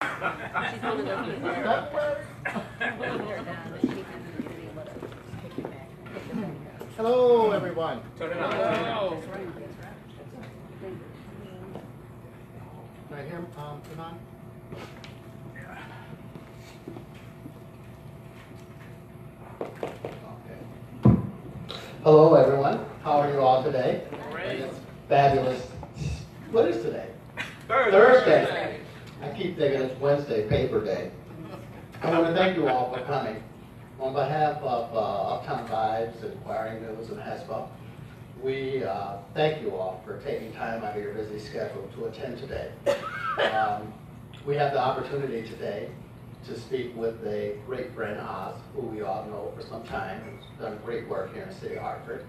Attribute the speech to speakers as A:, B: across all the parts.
A: She's one of those people that they're down and she can be able to take it back.
B: Hello, everyone.
C: Turn it on.
A: That's right.
B: Right here, Yvonn. Okay. Hello, everyone. How are you all today?
C: Great.
B: Fabulous. What is today? Thursday. I keep thinking it's Wednesday, paper day. I want to thank you all for coming. On behalf of Uptown Vibes, Inquiring News, and HEZBA, we thank you all for taking time out of your busy schedule to attend today. We have the opportunity today to speak with a great friend, Oz, who we all know for some time, who's done great work here in the city of Hartford.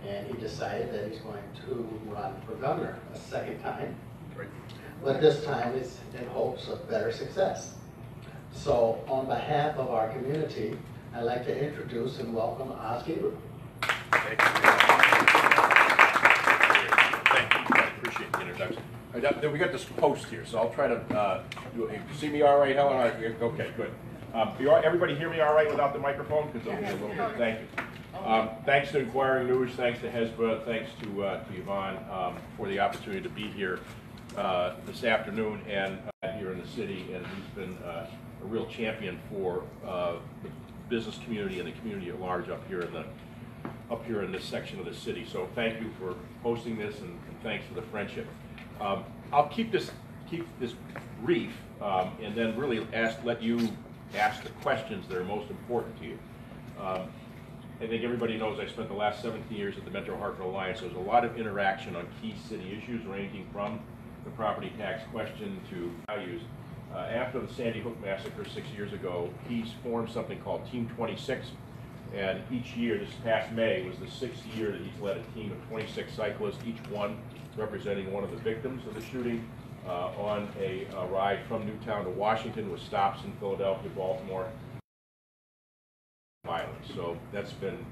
B: And he decided that he's going to run for governor a second time. But this time it's in hopes of better success. So on behalf of our community, I'd like to introduce and welcome Oz Griebel.
D: Thank you. Thank you. I appreciate the introduction. We got this post here, so I'll try to you see me all right, Helen? Okay, good. Everybody hear me all right without the microphone? Because it'll be a little bit. Thank you. Thanks to Inquiring News, thanks to HEZBA, thanks to Yvonn for the opportunity to be here this afternoon and here in the city. And he's been a real champion for the business community and the community at large up here in this section of the city. So thank you for hosting this, and thanks for the friendship. I'll keep this brief, and then really let you ask the questions that are most important to you. I think everybody knows I spent the last 17 years at the Metro Hartford Alliance. There was a lot of interaction on key city issues, ranging from the property tax question to values. After the Sandy Hook massacre 6 years ago, he's formed something called Team 26. And each year, this past May, was the 6th year that he's led a team of 26 cyclists, each one representing one of the victims of the shooting, on a ride from Newtown to Washington with stops in Philadelphia, Baltimore. Violence. So that's been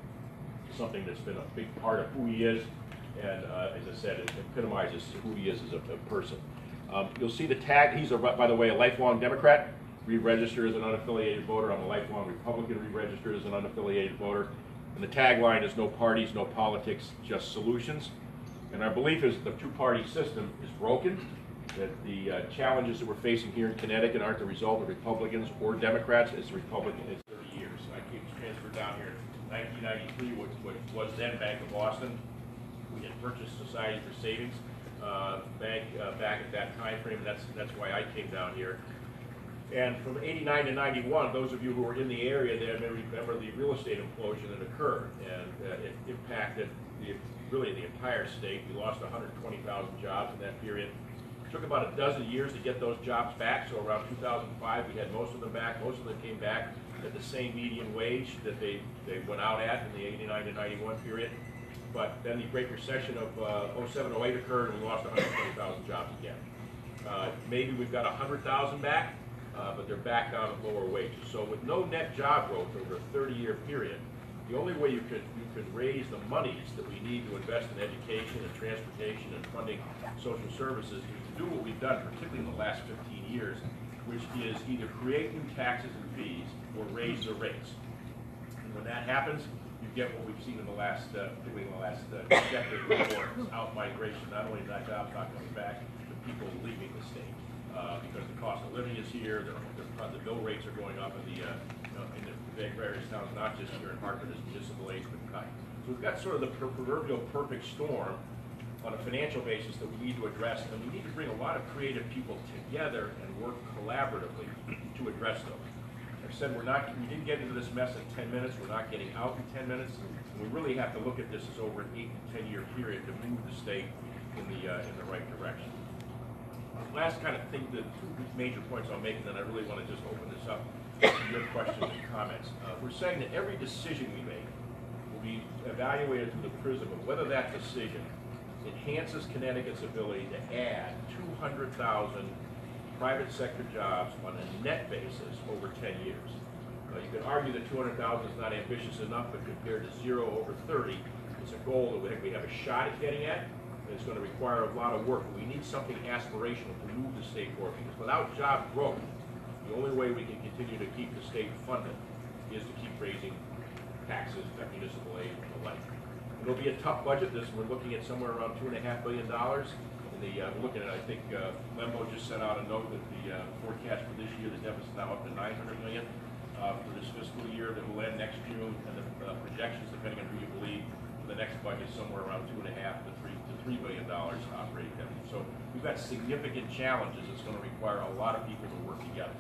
D: something that's been a big part of who he is. And as I said, it epitomizes who he is as a person. You'll see the tag. He's, by the way, a lifelong Democrat. Re-registered as an unaffiliated voter. I'm a lifelong Republican, re-registered as an unaffiliated voter. And the tagline is no parties, no politics, just solutions. And our belief is that the two-party system is broken, that the challenges that we're facing here in Connecticut aren't the result of Republicans or Democrats. It's Republican. It's 30 years. I came transferred down here in 1993, which was then Bank of Boston. We had purchased Society for Savings Bank back at that time frame. That's why I came down here. And from 89 to 91, those of you who were in the area then may remember the real estate implosion that occurred, and it impacted really the entire state. We lost 120,000 jobs in that period. It took about a dozen years to get those jobs back, so around 2005 we had most of them back. Most of them came back at the same median wage that they went out at in the 89 to 91 period. But then the Great Recession of 07, 08 occurred, and we lost 120,000 jobs again. Maybe we've got 100,000 back, but they're back down at lower wages. So with no net job growth over a 30-year period, the only way you could raise the monies that we need to invest in education and transportation and funding social services is to do what we've done, particularly in the last 15 years, which is either create new taxes and fees or raise the rates. And when that happens, you get what we've seen in the last, particularly in the last decade before, out migration. Not only that jobs not coming back, but people leaving the state because the cost of living is here. The bill rates are going up in the various towns, not just here in Hartford, as municipal aid's been cut. So we've got sort of the proverbial perfect storm on a financial basis that we need to address, and we need to bring a lot of creative people together and work collaboratively to address those. I've said we didn't get into this mess in 10 minutes, we're not getting out in 10 minutes, and we really have to look at this as over an 8 to 10 year period to move the state in the right direction. Last kind of thing, the two major points I'll make, and then I really want to just open this up to your questions and comments. We're saying that every decision we make will be evaluated through the prism of whether that decision enhances Connecticut's ability to add 200,000 private sector jobs on a net basis over 10 years. You could argue that 200,000 is not ambitious enough, but compared to 0 over 30, it's a goal that we think we have a shot at getting at. It's going to require a lot of work. We need something aspirational to move the state forward, because without job growth, the only way we can continue to keep the state funded is to keep raising taxes, municipal aid, and the like. It'll be a tough budget. We're looking at somewhere around $2.5 billion. We're looking at, I think, Lembo just sent out a note that the forecast for this year, the deficit is now up to $900 million for this fiscal year that will end next June, and the projections, depending on who you believe, for the next budget is somewhere around $2.5 to $3 billion operating deficit. So we've got significant challenges. It's going to require a lot of people to work together.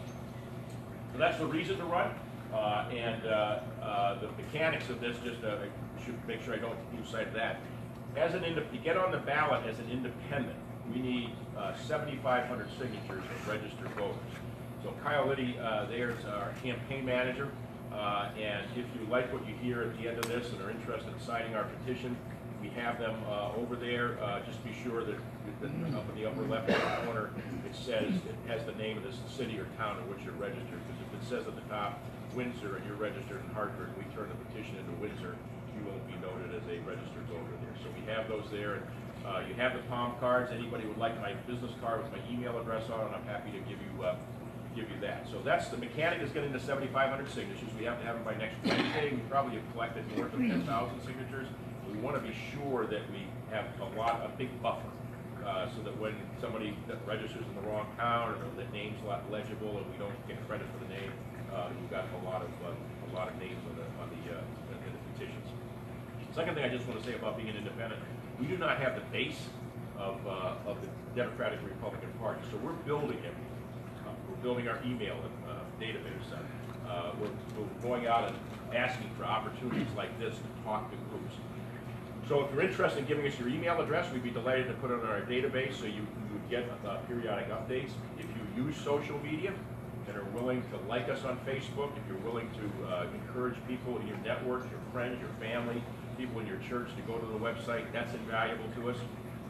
D: So that's the reason to run. The mechanics of this, just should make sure I don't lose sight of that. To get on the ballot as an independent, we need 7,500 signatures of registered voters. So Kyle Liddy, there's our campaign manager, and if you like what you hear at the end of this and are interested in signing our petition, we have them over there. Just be sure that up in the upper left-hand corner, it has the name of the city or town in which you're registered. Because if it says at the top, Windsor, and you're registered in Hartford, and we turn the petition into Windsor, you won't be noted as a registered voter there. So we have those there. And, you have the palm cards. Anybody would like my business card with my email address on it, I'm happy to give you that. So that's the mechanic is getting the 7,500 signatures. We have to have them by next Wednesday. We probably have collected north of 10,000 signatures. We want to be sure that we have a big buffer, so that when somebody that registers in the wrong town, or that name's not legible and we don't get credit for the name, we've got a lot of names on the petitions. Second thing I just want to say about being an independent, we do not have the base of the Democratic and Republican Party, so we're building everything. We're building our email database. We're going out and asking for opportunities like this to talk to groups. So if you're interested in giving us your email address, we'd be delighted to put it on our database so you would get periodic updates. If you use social media and are willing to like us on Facebook, if you're willing to encourage people in your network, your friends, your family, people in your church to go to the website, that's invaluable to us.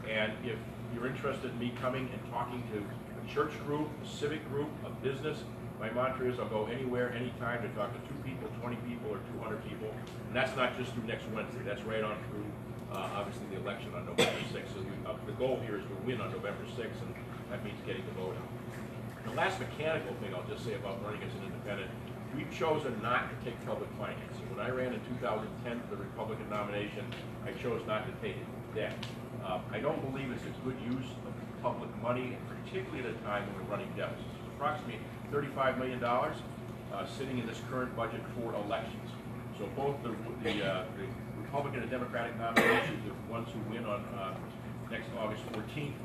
D: And if you're interested in me coming and talking to a church group, a civic group, a business, my mantra is I'll go anywhere, anytime to talk to 2 people, 20 people, or 200 people. And that's not just through next Wednesday. That's right on through, obviously, the election on November 6th. So the goal here is to win on November 6th, and that means getting the vote out. The last mechanical thing I'll just say about running as an independent, we've chosen not to take public financing. When I ran in 2010 for the Republican nomination, I chose not to take debt. I don't believe it's a good use of public money, particularly at a time when we're running deficits. It's approximately $35 million sitting in this current budget for elections. So both the Republican and Democratic nominations, the ones who win on next August 14th,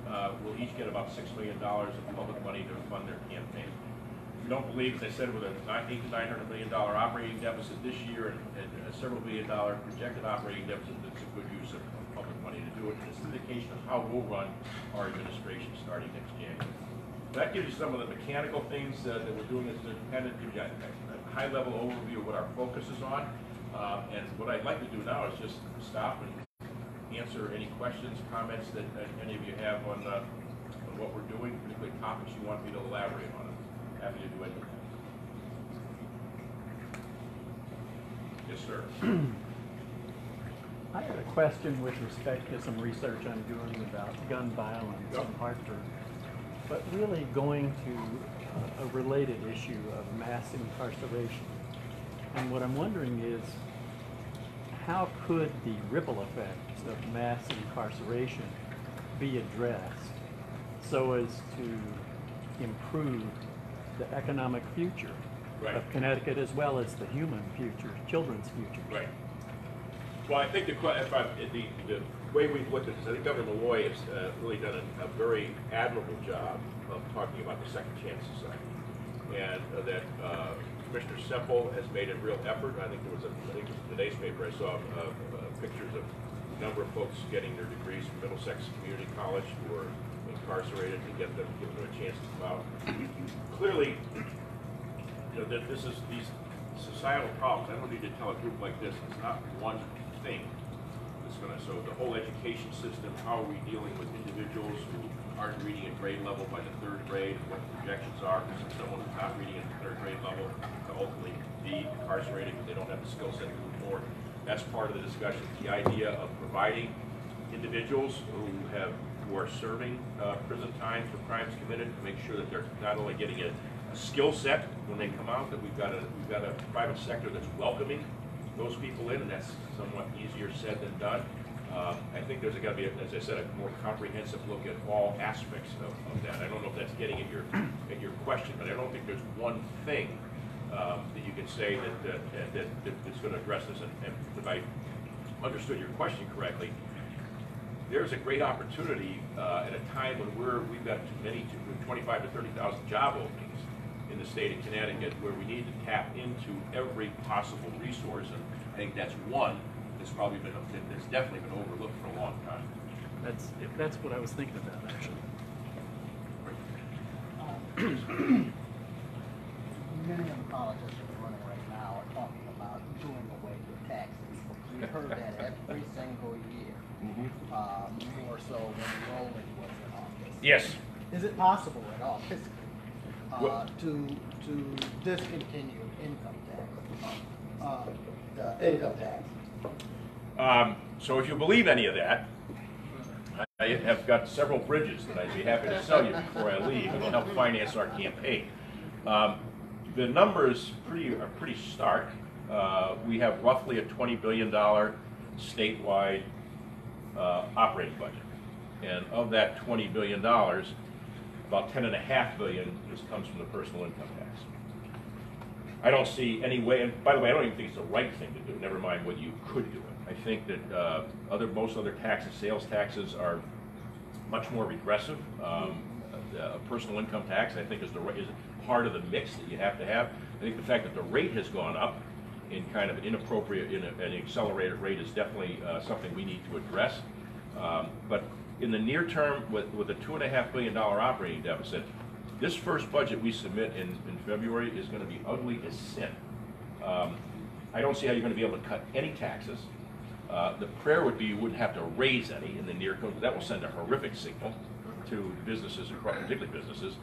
D: will each get about $6 million of public money to fund their campaign. We don't believe, as I said, with an $800 to $900 million operating deficit this year and a several $1 billion projected operating deficit, that's a good use of public money to do it. And it's an indication of how we'll run our administration starting next January. That gives you some of the mechanical things that we're doing as an independent, gives you a high-level overview of what our focus is on. And what I'd like to do now is just stop and answer any questions, comments that any of you have on what we're doing, particularly topics you want me to elaborate on. I'm happy to do anything. Yes, sir.
C: I had a question with respect to some research I'm doing about gun violence in Hartford, but really going to a related issue of mass incarceration. And what I'm wondering is, how could the ripple effects of mass incarceration be addressed so as to improve the economic future of Connecticut as well as the human future, children's future?
D: Right. Well, I think the way we've looked at this, I think Governor Malloy has really done a very admirable job of talking about the Second Chance Society, and that Commissioner Semple has made a real effort. I think it was in today's paper I saw pictures of a number of folks getting their degrees from Middlesex Community College who are incarcerated to give them a chance to come out. Clearly, these societal problems. I don't need to tell a group like this. It's not one thing. So the whole education system, how are we dealing with individuals who aren't reading at grade level by the 3rd grade, what the projections are for someone who's not reading at the 3rd grade level to ultimately be incarcerated because they don't have the skill set to move forward. That's part of the discussion. The idea of providing individuals who are serving prison time for crimes committed, to make sure that they're not only getting a skill set when they come out, that we've got a private sector that's welcoming those people in, and that's somewhat easier said than done. I think there's got to be, as I said, a more comprehensive look at all aspects of that. I don't know if that's getting at your question, but I don't think there's one thing that you can say that's going to address this. And if I understood your question correctly, there's a great opportunity at a time when we've got 25 to 30,000 job openings in the state of Connecticut, where we need to tap into every possible resource, and I think that's one that's definitely been overlooked for a long time.
C: That's what I was thinking about, actually.
B: Many of the colleges that are running right now are talking about doing away with taxes. We've heard that every single year, more so when Rowland was in office.
D: Yes.
B: Is it possible at all, fiscally, to discontinue income tax? Income tax.
D: So if you believe any of that, I have got several bridges that I'd be happy to sell you before I leave, and it'll help finance our campaign. The numbers are pretty stark. We have roughly a $20 billion statewide operating budget, and of that $20 billion, about $10.5 billion comes from the personal income tax. I don't see any way, and by the way, I don't even think it's the right thing to do, never mind whether you could do it. I think that most other taxes, sales taxes, are much more regressive. A personal income tax, I think, is part of the mix that you have to have. I think the fact that the rate has gone up in kind of an inappropriate, an accelerated rate, is definitely something we need to address. But in the near term, with a $2.5 billion operating deficit, this first budget we submit in February is going to be ugly as sin. I don't see how you're going to be able to cut any taxes. The prayer would be you wouldn't have to raise any in the near term. That will send a horrific signal to businesses, particularly businesses.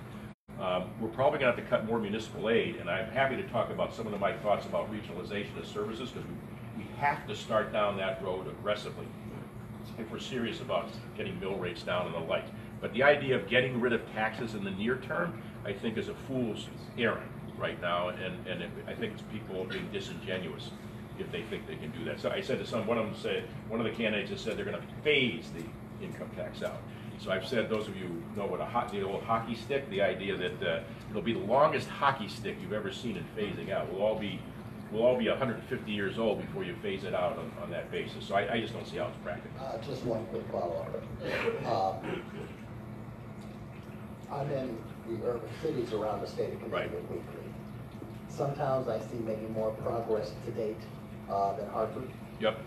D: We're probably going to have to cut more municipal aid, and I'm happy to talk about some of my thoughts about regionalization of services, because we have to start down that road aggressively if we're serious about getting mill rates down and the like. But the idea of getting rid of taxes in the near term, I think, is a fool's errand right now, and I think it's people being disingenuous if they think they can do that. So I said to one of the candidates has said they're going to phase the income tax out. So I've said, those of you who know what the old hockey stick, the idea that it'll be the longest hockey stick you've ever seen in phasing out. We'll all be 150 years old before you phase it out on that basis. So I just don't see how it's practical.
B: Just one quick follow-up. I'm in the urban cities around the state of Connecticut weekly. Sometimes I see maybe more progress to date than Hartford.
D: Yep.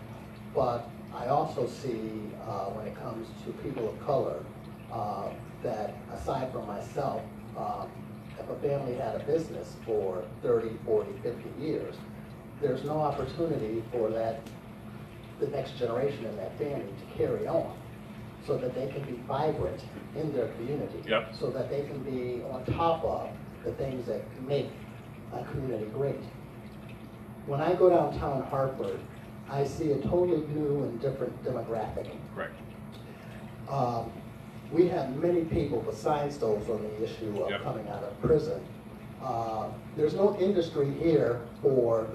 B: But I also see, when it comes to people of color, that aside from myself, if a family had a business for 30, 40, 50 years, there's no opportunity for the next generation in that family to carry on, so that they can be vibrant in their community, so that they can be on top of the things that make a community great. When I go downtown Hartford, I see a totally new and different demographic.
D: Correct.
B: We have many people besides those on the issue of coming out of prison. There's no industry here for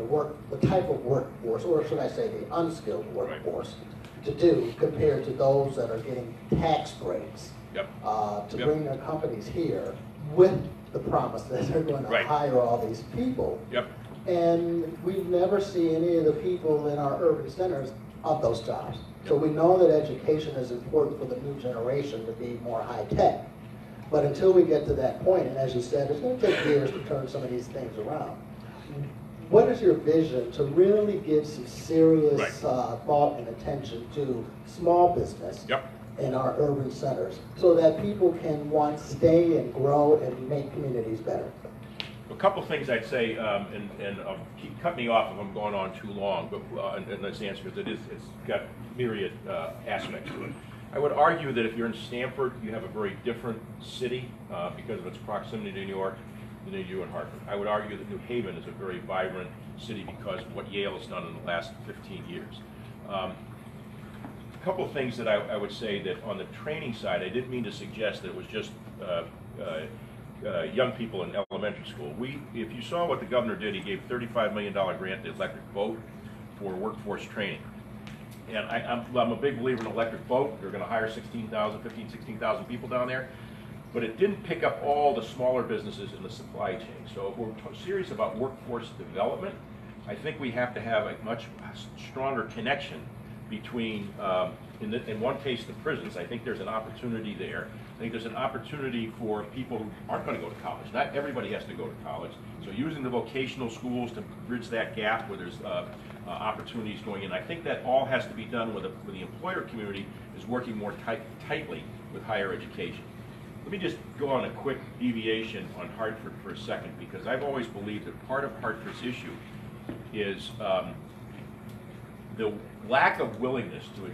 B: the type of workforce, or should I say the unskilled workforce, to do compared to those that are getting tax breaks to bring their companies here with the promise that they're going to hire all these people. And we never see any of the people in our urban centers of those jobs. So we know that education is important for the new generation to be more high-tech. But until we get to that point, and as you said, it's going to take years to turn some of these things around. What is your vision to really give some serious thought and attention to small business in our urban centers, so that people can, one, stay and grow and make communities better?
D: A couple things I'd say, and cut me off if I'm going on too long, but and let's answer, because it's got myriad aspects to it. I would argue that if you're in Stamford, you have a very different city because of its proximity to New York than you do in Hartford. I would argue that New Haven is a very vibrant city because of what Yale has done in the last 15 years. couple of things that I would say that on the training side, I didn't mean to suggest that it was just young people in elementary school. If you saw what the governor did, he gave $35 million grant to electric boat for workforce training. And I'm a big believer in electric boat. They're going to hire 16,000 people down there. But it didn't pick up all the smaller businesses in the supply chain. So if we're serious about workforce development, I think we have to have a much stronger connection between, in one case, the prisons. I think there's an opportunity there. I think there's an opportunity for people who aren't going to go to college. Not everybody has to go to college. So using the vocational schools to bridge that gap where there's opportunities going in. I think that all has to be done with the employer community is working more tightly with higher education. Let me just go on a quick deviation on Hartford for a second, because I've always believed that part of Hartford's issue is the lack of willingness to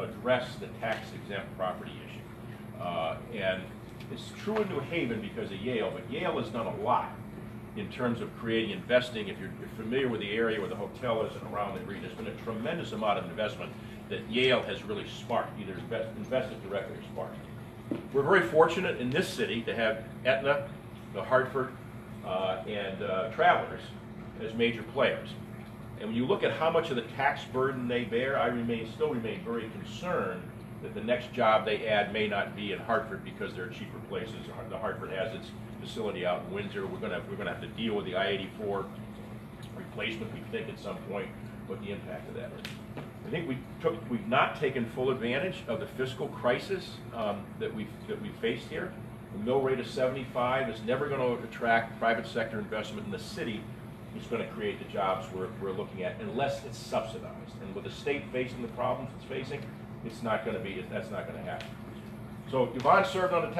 D: address the tax-exempt property issue. And it's true in New Haven because of Yale, but Yale has done a lot in terms of creating investing. If you're familiar with the area where the hotel is and around the region, there's been a tremendous amount of investment that Yale has really sparked, either invested directly or sparked. We're very fortunate in this city to have Aetna, the Hartford, and Travelers as major players. And when you look at how much of the tax burden they bear, I still remain very concerned that the next job they add may not be in Hartford because they're cheaper places. The Hartford has its facility out in Windsor. We're gonna have to deal with the I-84 replacement, we think, at some point, what the impact of that is. I think we've not taken full advantage of the fiscal crisis that we faced here. The mill rate of 75 is never going to attract private sector investment in the city. It's going to create the jobs we're looking at, unless it's subsidized. And with the state facing the problems it's facing, that's not going to happen. So Yvonn served on a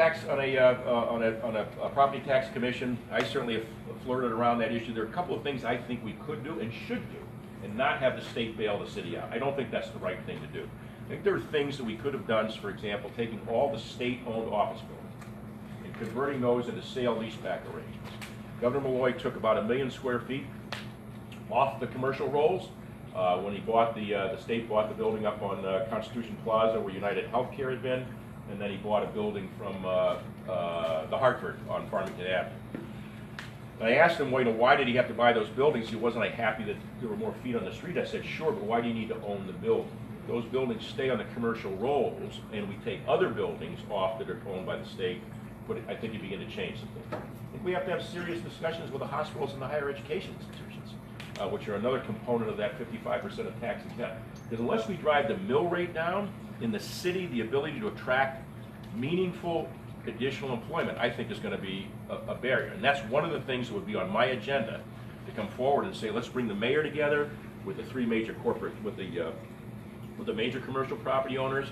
D: property tax commission. I certainly have flirted around that issue. There are a couple of things I think we could do and should do, and not have the state bail the city out. I don't think that's the right thing to do. I think there are things that we could have done, for example, taking all the state-owned office buildings and converting those into sale-leaseback arrangements. Governor Malloy took about 1 million square feet off the commercial rolls when he bought the state bought the building up on Constitution Plaza where United Healthcare had been, and then he bought a building from the Hartford on Farmington Avenue. And I asked him, well, why did he have to buy those buildings? He wasn't happy that there were more feet on the street. I said, sure, but why do you need to own the building? Those buildings stay on the commercial rolls, and we take other buildings off that are owned by the state, but I think you begin to change something. I think we have to have serious discussions with the hospitals and the higher education institutions, which are another component of that 55% of tax exempt. Because unless we drive the mill rate down in the city, the ability to attract meaningful additional employment, I think, is going to be a barrier. And that's one of the things that would be on my agenda, to come forward and say, let's bring the mayor together with the three major corporate, with the major commercial property owners,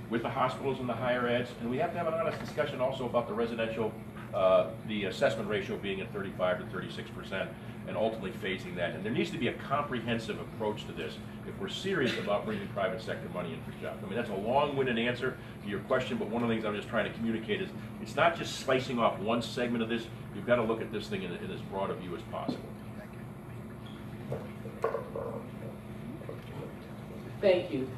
D: with the hospitals and the higher eds, and we have to have an honest discussion also about the residential, the assessment ratio being at 35 to 36%, and ultimately phasing that. And there needs to be a comprehensive approach to this if we're serious about bringing private sector money in for jobs. I mean, that's a long-winded answer to your question, but one of the things I'm just trying to communicate is it's not just slicing off one segment of this. You've got to look at this thing in as broad a view as possible.
E: Thank you.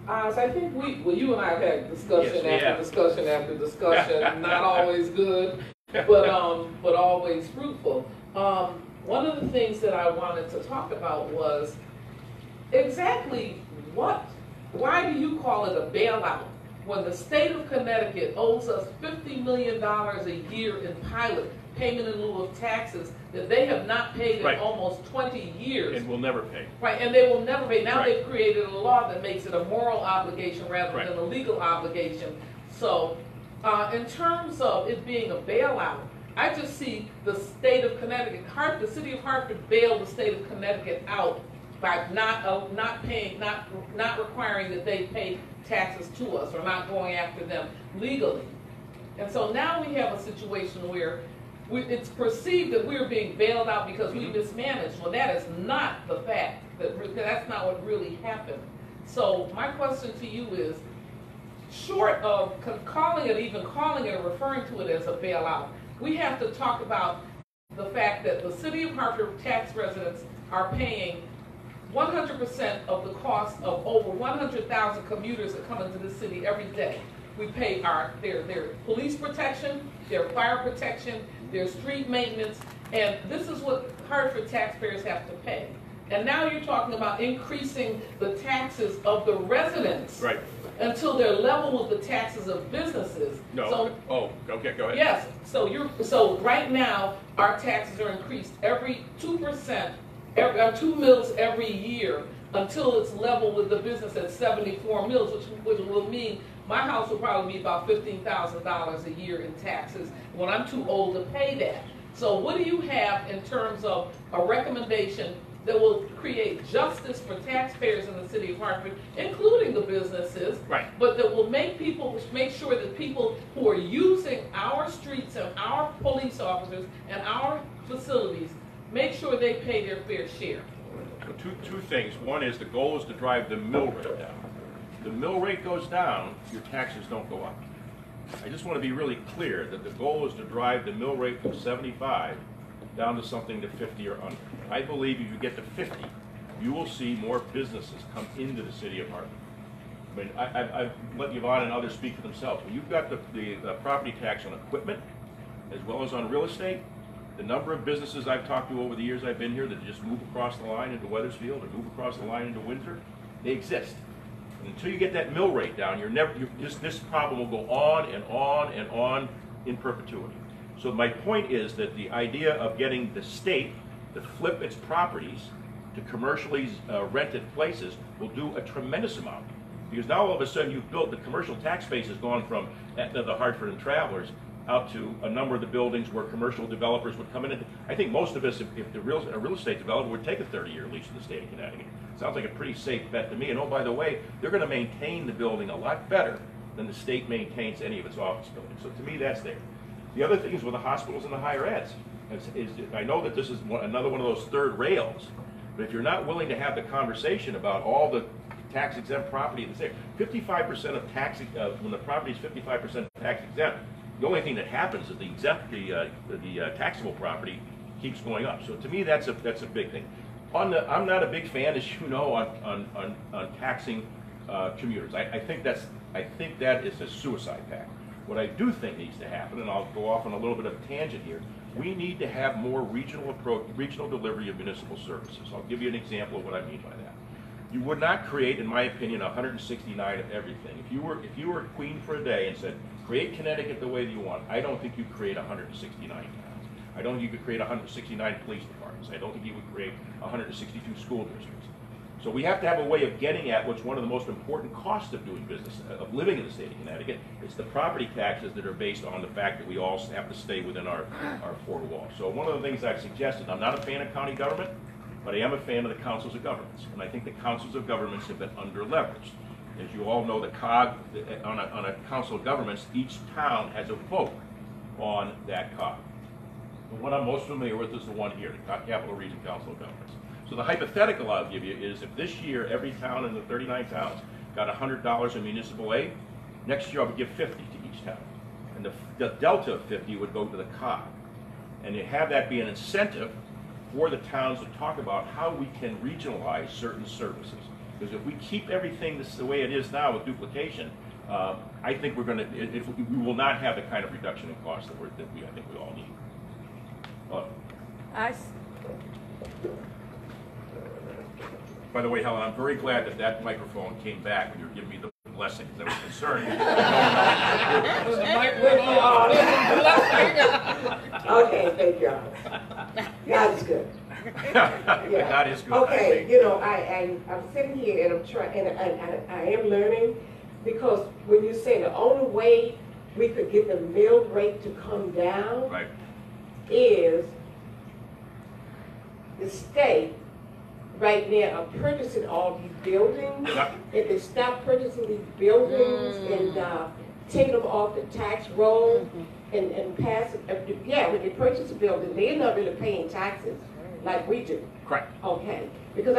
E: Oz, I think you and I have had discussion after discussion after discussion, not always good, but always fruitful. One of the things that I wanted to talk about was exactly why do you call it a bailout when the state of Connecticut owes us $50 million a year in pilot payment in lieu of taxes that they have not paid in almost 20 years.
D: And will never pay.
E: Right, and they will never pay. Now they've created a law that makes it a moral obligation rather than a legal obligation. So in terms of it being a bailout, I just see the state of Connecticut, the city of Hartford bailed the state of Connecticut out by not requiring that they pay taxes to us or not going after them legally. And so now we have a situation where it's perceived that we're being bailed out because we mismanaged. Well, that is not the fact. That's not what really happened. So my question to you is, short of calling it or referring to it as a bailout, we have to talk about the fact that the city of Hartford tax residents are paying 100% of the cost of over 100,000 commuters that come into the city every day. We pay their police protection, their fire protection, their street maintenance, and this is what Hartford taxpayers have to pay. And now you're talking about increasing the taxes of the residents.
D: Right.
E: Until they're level with the taxes of businesses.
D: No.
E: So,
D: Okay, go ahead.
E: yes. So right now our taxes are increased every 2%, 2 mils every year until it's level with the business at 74 mils, which will mean my house will probably be about $15,000 a year in taxes when I'm too old to pay that. So what do you have in terms of a recommendation that will create justice for taxpayers in the city of Hartford, including the businesses,
D: right,
E: but that will make sure that people who are using our streets and our police officers and our facilities, make sure they pay their fair share?
D: So two things. One is the goal is to drive the mill rate down. The mill rate goes down, your taxes don't go up. I just want to be really clear that the goal is to drive the mill rate from 75 down to something to 50 or under. I believe if you get to 50, you will see more businesses come into the city of Hartford. I mean, I've let Yvonn and others speak for themselves. When you've got the property tax on equipment as well as on real estate, the number of businesses I've talked to over the years I've been here that just move across the line into Wethersfield or move across the line into Windsor, they exist. And until you get that mill rate down, this problem will go on and on and on in perpetuity. So my point is that the idea of getting the state to flip its properties to commercially rented places will do a tremendous amount. Because now all of a sudden you've built, the commercial tax base has gone from the Hartford and Travelers out to a number of the buildings where commercial developers would come in. I think most of us, if a real estate developer would take a 30-year lease in the state of Connecticut. Sounds like a pretty safe bet to me. And oh, by the way, they're going to maintain the building a lot better than the state maintains any of its office buildings. So to me, that's there. The other thing is with the hospitals and the higher eds. I know that this is another one of those third rails, but if you're not willing to have the conversation about all the tax-exempt property in the state, 55% of tax, when the property is 55% tax-exempt, the only thing that happens is the taxable property keeps going up. So to me, that's a big thing. I'm not a big fan, as you know, on taxing commuters. I think that is a suicide pact. What I do think needs to happen, and I'll go off on a little bit of a tangent here, we need to have more regional delivery of municipal services. I'll give you an example of what I mean by that. You would not create, in my opinion, 169 of everything. If you were queen for a day and said, create Connecticut the way that you want, I don't think you'd create 169 towns. I don't think you could create 169 police departments. I don't think you would create 162 school districts. So we have to have a way of getting at what's one of the most important costs of doing business, of living in the state of Connecticut. It's the property taxes that are based on the fact that we all have to stay within our four walls. So one of the things I've suggested, I'm not a fan of county government, but I am a fan of the councils of governments. And I think the councils of governments have been under-leveraged. As you all know, the COG, on a council of governments, each town has a vote on that COG. The one I'm most familiar with is the one here, the Capital Region Council of Governments. So the hypothetical I'll give you is if this year every town in the 39 towns got $100 in municipal aid, next year I would give 50 to each town. And the delta of 50 would go to the COG. And you have that be an incentive for the towns to talk about how we can regionalize certain services. Because if we keep everything the way it is now with duplication, I think we will not have the kind of reduction in costs that I think we all need. By the way, Helen, I'm very glad that microphone came back when you were giving me the blessing, because I was concerned.
F: Okay, thank you. God is good.
D: Yeah. God is good.
F: Okay, you know, I'm sitting here and I'm trying, and I am learning, because when you say the only way we could get the mill rate to come down,
D: right, is
F: the state right now are purchasing all these buildings.
D: Yep.
F: If they stop purchasing these buildings and taking them off the tax roll and pass it, yeah, when they purchase a building, they're not really paying taxes like we do.
D: Correct.
F: Okay, because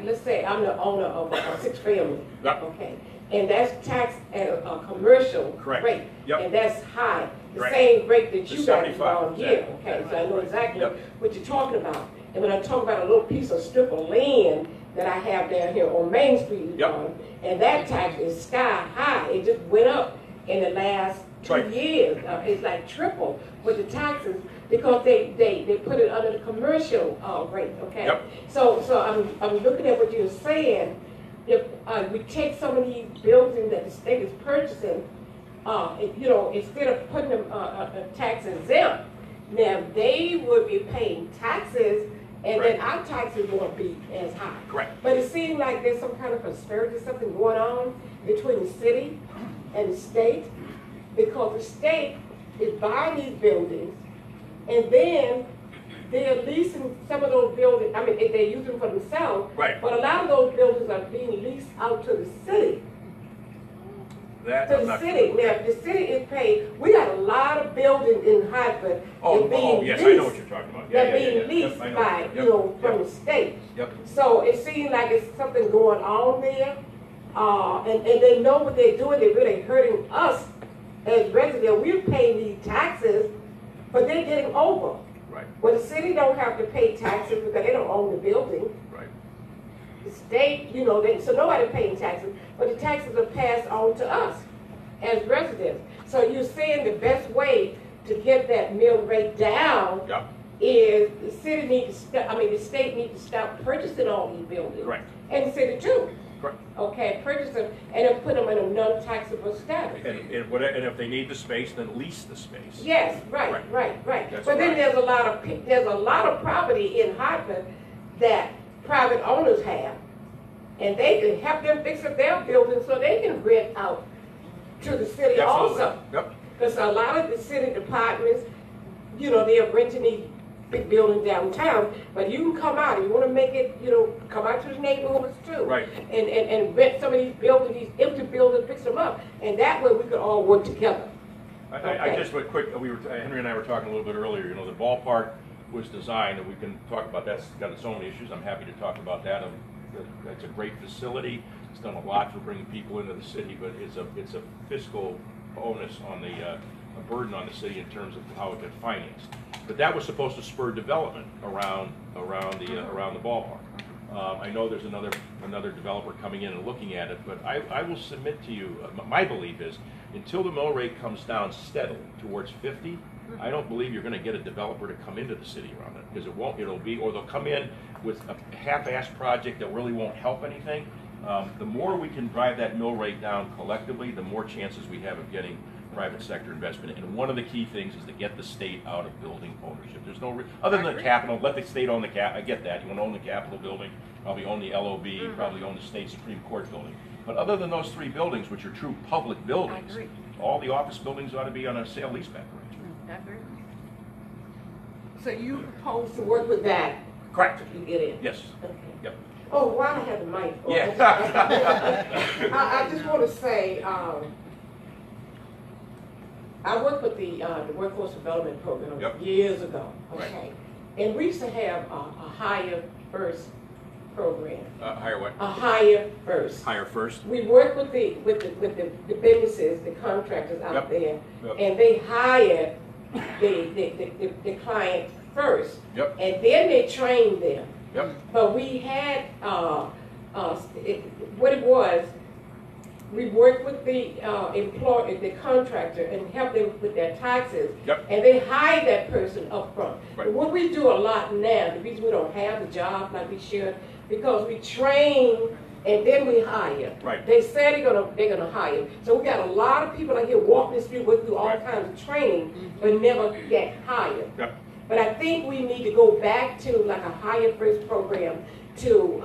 F: let's say I'm the owner of a six-family.
D: Yep.
F: Okay, and that's taxed at a commercial rate.
D: Yep.
F: And that's high, the
D: right,
F: same rate that you guys are on here.
D: Exactly.
F: Okay, so I know exactly what you're talking about. And when I talk about a little piece of strip of land that I have down here on Main Street, Yvonn, and that tax is sky high. It just went up in the last 2 years. It's like triple with the taxes because they put it under the commercial rate. Okay.
D: Yep.
F: So I'm looking at what you're saying. If we take some of these buildings that the state is purchasing, you know, instead of putting them tax exempt, now they would be paying taxes, and then our taxes won't be as high.
D: Correct.
F: But it seems like there's some kind of conspiracy, something going on between the city and the state, because the state is buying these buildings, and then they're leasing some of those buildings. I mean, they're using them for themselves,
D: right.
F: But a lot of those buildings are being leased out to the city.
D: That
F: To the city. Now, the city is paid. We got a lot of buildings in Hartford.
D: Yes, I know what you're talking about.
F: They're being leased by, you know, from the state.
D: Yep.
F: So it seems like it's something going on there. And they know what they're doing. They're really hurting us as residents. We're paying these taxes, but they're getting over.
D: Right.
F: Well, the city don't have to pay taxes because they don't own the building.
D: Right.
F: The state, you know, so nobody's paying taxes, but the taxes are passed on to us as residents. So you're saying the best way to get that mill rate down is the city needs to the state needs to stop purchasing all these buildings.
D: Correct.
F: And the city too.
D: Correct.
F: Okay, purchase them and then put them in a non-taxable status.
D: And if they need the space, then lease the space.
F: Yes, right.
D: That's
F: But then
D: right.
F: there's a lot of property in Hartford that private owners have, and they can help them fix up their buildings so they can rent out to the city also.
D: Yep.
F: Because a lot of the city departments, you know, they're renting these big buildings downtown, but you can come out, if you want to make it, you know, come out to the neighborhoods too.
D: Right.
F: And rent some of these buildings, these empty buildings, fix them up, and that way we could all work together.
D: I just went quick, Henry and I were talking a little bit earlier, you know, the ballpark was designed, and we can talk about that's got its own issues. I'm happy to talk about that. It's a great facility. It's done a lot for bringing people into the city, but it's a fiscal onus on a burden on the city in terms of how it gets financed. But that was supposed to spur development around the ballpark. I know there's another developer coming in and looking at it, but I will submit to you, my belief is, until the mill rate comes down steadily towards 50, I don't believe you're going to get a developer to come into the city around it, because or they'll come in with a half-assed project that really won't help anything. The more we can drive that mill rate down collectively, the more chances we have of getting private sector investment. And one of the key things is to get the state out of building ownership. There's no, other than the capital, let the state own the I get that. You want to own the Capitol building, probably own the LOB, probably own the state Supreme Court building. But other than those three buildings, which are true public buildings, all the office buildings ought to be on a sale-leaseback arrangement.
A: I agree.
F: So you propose to work with that?
D: Correct.
F: You get in?
D: Yes.
F: Okay.
D: Yep.
F: Oh, while I have the mic.
D: Yeah.
F: I just want to say, I worked with the Workforce Development Program years ago, okay? And we used to have a Hire First program.
D: Hire what?
F: A Hire First.
D: Hire first.
F: We work with the businesses, the contractors out there, and they hire the client first.
D: Yep.
F: And then they train them.
D: Yep.
F: But we had, what it was, we worked with the employer, the contractor, and helped them with their taxes.
D: Yep.
F: And they hired that person up front.
D: Right.
F: But what we do a lot now, the reason we don't have the job like we should, because we train and then we hire.
D: Right.
F: They said they're gonna hire. So we got a lot of people out here walking the street, going through all kinds of training, but never get hired.
D: Yep.
F: But I think we need to go back to like a Hire First program to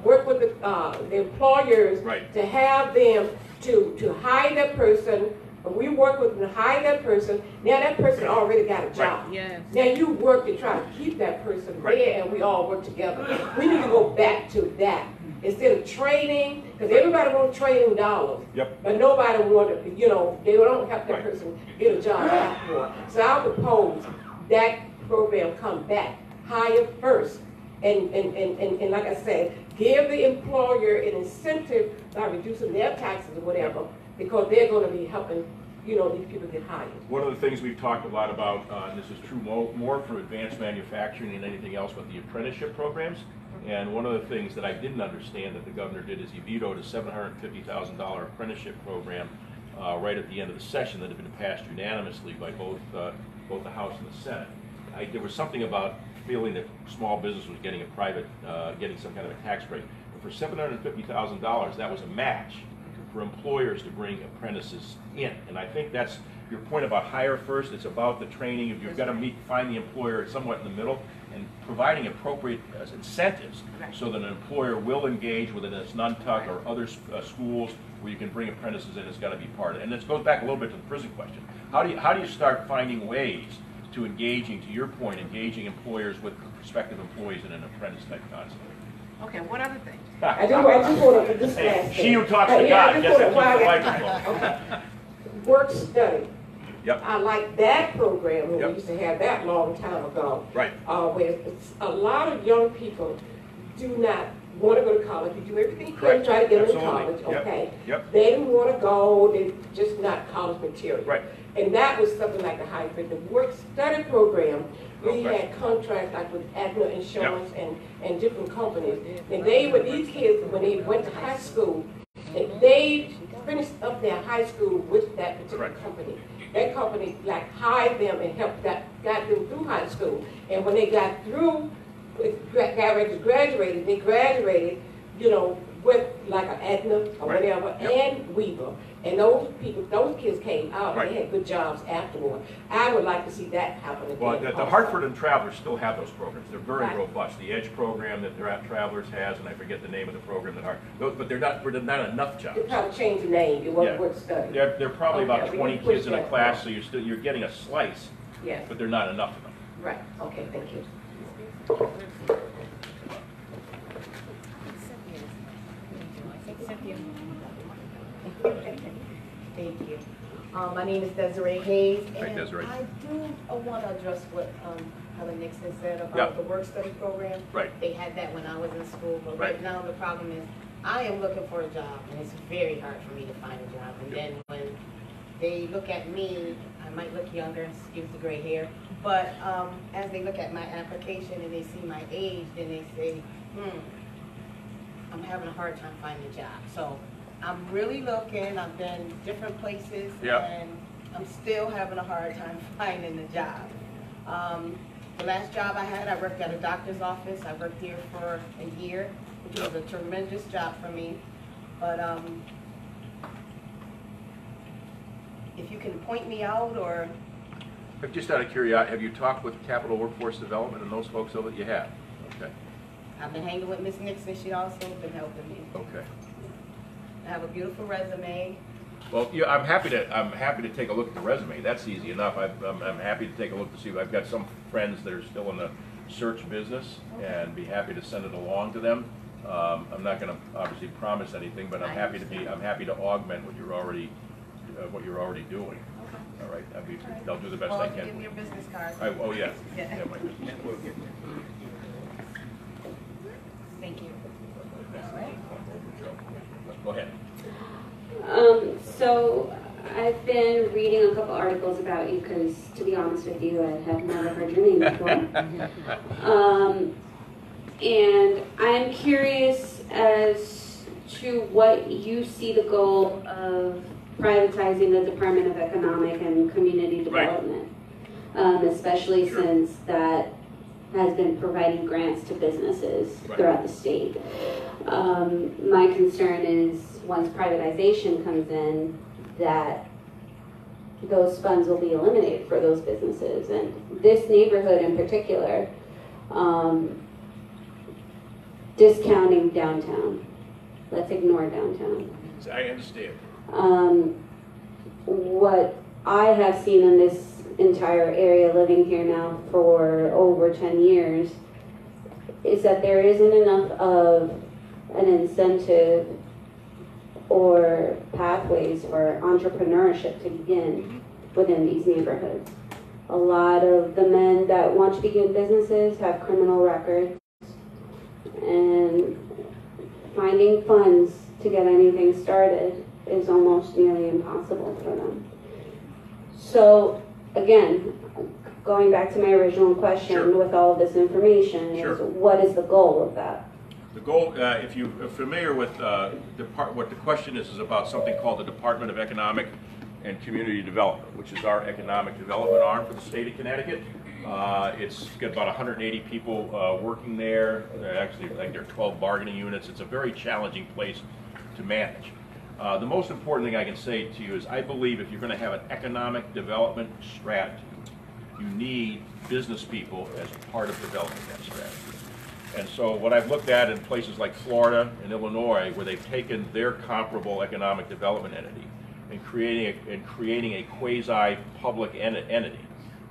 F: work with the employers to have them to hire that person. We work with them to hire that person. Now that person already got a job.
A: Right. Yes.
F: Now you work to try to keep that person there, and we all work together. We need to go back to that instead of training, because everybody wants training dollars.
D: Yep.
F: But nobody wants to, you know, they don't help that person get a job afterward. So I propose that program come back, hire first, and like I said, give the employer an incentive by reducing their taxes or whatever, because they're going to be helping, you know, these people get hired.
D: One of the things we've talked a lot about, and this is true more for advanced manufacturing than anything else, but the apprenticeship programs. And one of the things that I didn't understand that the governor did is he vetoed a $750,000 apprenticeship program right at the end of the session that had been passed unanimously by both the House and the Senate. There was something about feeling that small business was getting getting some kind of a tax break. But for $750,000, that was a match for employers to bring apprentices in. And I think that's your point about hire first. It's about the training. If you've got to find the employer somewhat in the middle and providing appropriate incentives so that an employer will engage with it as Nantucket or other schools where you can bring apprentices in. It's got to be part of it. And this goes back a little bit to the prison question. How do you start finding ways to engaging, to your point, engaging employers with prospective employees in an apprentice type concept?
G: Okay, what other thing?
F: I just want to this last thing.
D: She who talks to God gets to keep the microphone.
F: Okay. Work study.
D: Yep.
F: I like that program. We
D: Yep.
F: used to have that long time ago.
D: Right.
F: Where a lot of young people do not want to go to college. You do everything you can
D: Correct.
F: to try to get them to
D: Absolutely.
F: college.
D: Yep.
F: Okay.
D: Yep.
F: They don't want to go. They're just not college material.
D: Right.
F: And that was something like the hybrid, the work study program. We
D: Okay.
F: had contracts like with Aetna Insurance and different companies. And they were, these kids, when they went to high school, they finished up their high school with that particular
D: Correct.
F: company. That company like hired them and helped got them through high school. And when they got through, graduated, they graduated, you know, with like an Aetna or
D: Right.
F: whatever,
D: Yep.
F: and Weaver. And those kids came out
D: Right.
F: and they had good jobs afterward. I would like to see that happen again.
D: Well, the
F: also.
D: Hartford and Travelers still have those programs. They're very
F: Right.
D: robust. The Edge program that Travelers has, and I forget the name of the program that but they're not enough jobs.
F: They probably changed the name, it wasn't
D: Yeah.
F: work study.
D: They're probably about
F: Okay, we
D: 20
F: can push
D: kids in a
F: that
D: class,
F: forward.
D: so you're getting a slice,
F: Yes,
D: but they're not enough of them.
F: right, okay, thank you.
A: Thank you. My name is Desiree Hayes.
D: Hi, Desiree.
A: And I do want to address what Helen Nixon said about
D: Yeah.
A: the work study program.
D: Right.
A: They had that when I was in school, but
D: Right.
A: right now the problem is I am looking for a job, and it's very hard for me to find a job. And then when they look at me, I might look younger, excuse the gray hair, but as they look at my application and they see my age, then they say, I'm having a hard time finding a job. So I'm really looking, I've been different places,
D: Yeah.
A: and I'm still having a hard time finding a job. The last job I had, I worked at a doctor's office. I worked there for a year, which was a tremendous job for me. But if you can point me out, or
D: Just out of curiosity, have you talked with Capital Workforce Development and those folks over that you have? Okay.
A: I've been hanging with Miss Nixon, she also been helping me.
D: Okay.
A: I have a beautiful resume.
D: Well, yeah, I'm happy to take a look at the resume. That's easy enough. I'm happy to take a look to see. I've got some friends that are still in the search business, and be happy to send it along to them. I'm not going to obviously promise anything, but I'm happy to augment what you're already doing.
A: Okay.
D: All right. I'll do the best I
A: Well,
D: can.
A: give me your business card.
D: Oh yeah.
A: Yeah.
D: Yeah, my business.
A: Thank you.
D: Go ahead.
H: So I've been reading a couple articles about you because, to be honest with you, I have never heard your name before. And I'm curious as to what you see the goal of privatizing the Department of Economic and Community Development, especially since that has been providing grants to businesses throughout the state. My concern is once privatization comes in, that those funds will be eliminated for those businesses. And this neighborhood in particular, discounting downtown. Let's ignore downtown.
D: I understand.
H: What I have seen in this entire area, living here now for over 10 years, is that there isn't enough of an incentive or pathways for entrepreneurship to begin within these neighborhoods. A lot of the men that want to begin businesses have criminal records, and finding funds to get anything started is almost nearly impossible for them. So again, going back to my original question,
D: Sure.
H: with all of this information,
D: Sure.
H: is what is the goal of that?
D: The goal, if you are familiar with what the question is about something called the Department of Economic and Community Development, which is our economic development arm for the state of Connecticut. It's got about 180 people working there. Actually, I think there are 12 bargaining units. It's a very challenging place to manage. The most important thing I can say to you is I believe if you're going to have an economic development strategy, you need business people as part of developing that strategy. And so what I've looked at in places like Florida and Illinois, where they've taken their comparable economic development entity and creating a quasi-public entity,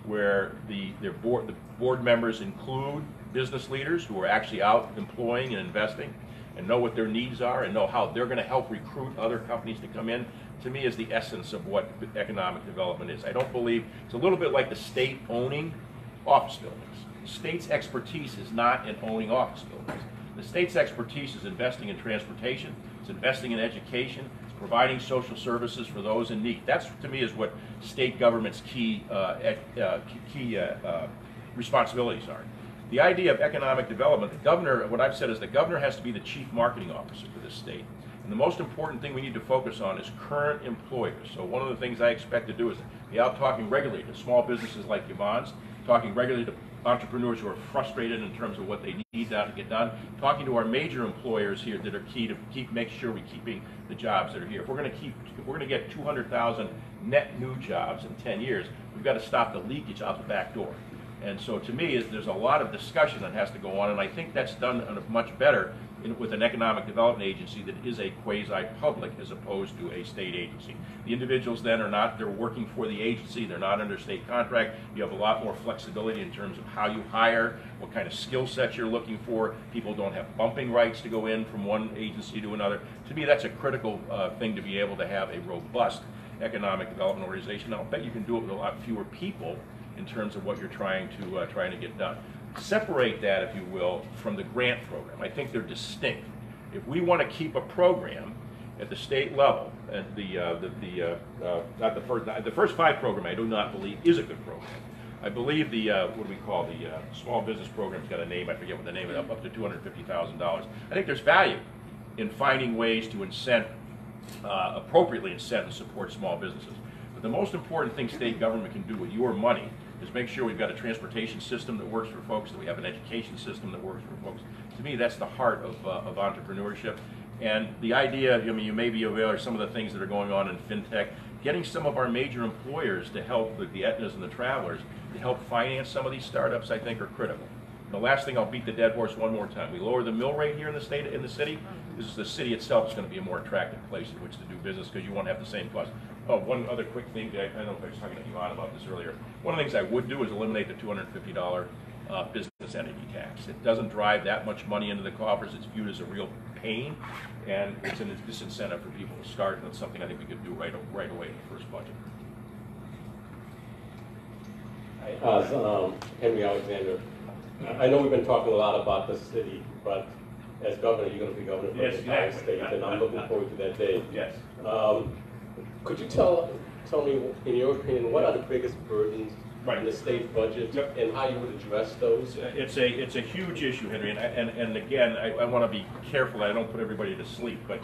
D: where the board members include business leaders who are actually out employing and investing and know what their needs are and know how they're going to help recruit other companies to come in, to me is the essence of what economic development is. I don't believe, it's a little bit like the state owning office buildings. The state's expertise is not in owning office buildings. The state's expertise is investing in transportation, it's investing in education, it's providing social services for those in need. That's, to me, is what state government's key responsibilities are. The idea of economic development, the governor, what I've said is the governor has to be the chief marketing officer for this state. And the most important thing we need to focus on is current employers. So one of the things I expect to do is be out talking regularly to small businesses like Yvonn's, talking regularly to entrepreneurs who are frustrated in terms of what they need to get done, talking to our major employers here that are key to make sure we're keeping the jobs that are here. If we're going to get 200,000 net new jobs in 10 years, we've got to stop the leakage out the back door. And so to me, there's a lot of discussion that has to go on, and I think that's done much better with an economic development agency that is a quasi-public as opposed to a state agency. The individuals then are not, they're working for the agency, they're not under state contract. You have a lot more flexibility in terms of how you hire, what kind of skill sets you're looking for. People don't have bumping rights to go in from one agency to another. To me, that's a critical thing to be able to have a robust economic development organization. I'll bet you can do it with a lot fewer people in terms of what you're trying to get done. Separate that, if you will, from the grant program. I think they're distinct. If we want to keep a program at the state level, at the first 5 program, I do not believe is a good program. I believe the what do we call the small business program's got a name. I forget what the name is. Up to $250,000. I think there's value in finding ways to incent, appropriately incent and support small businesses. But the most important thing state government can do with your money is make sure we've got a transportation system that works for folks, that we have an education system that works for folks. To me, that's the heart of entrepreneurship. And the idea, I mean, you may be aware of some of the things that are going on in fintech, getting some of our major employers to help, the Aetnas and the Travelers, to help finance some of these startups, I think are critical. The last thing, I'll beat the dead horse one more time. We lower the mill rate here in the city. The city itself is going to be a more attractive place in which to do business because you won't have the same cost. Oh, one other quick thing, I don't know if I was talking to Yvonn about this earlier. One of the things I would do is eliminate the $250 business entity tax. It doesn't drive that much money into the coffers. It's viewed as a real pain, and it's a disincentive for people to start, and it's something I think we could do right away in the first budget.
G: Hi, Henry Alexandre. I know we've been talking a lot about the city, but as governor, you're going to be governor for the entire state, and I'm looking forward to that day.
D: Yes.
G: Could you tell me, in your opinion, what are the biggest burdens in the state budget, and how you would address those?
D: It's a huge issue, Henry, and again, I want to be careful that I don't put everybody to sleep, but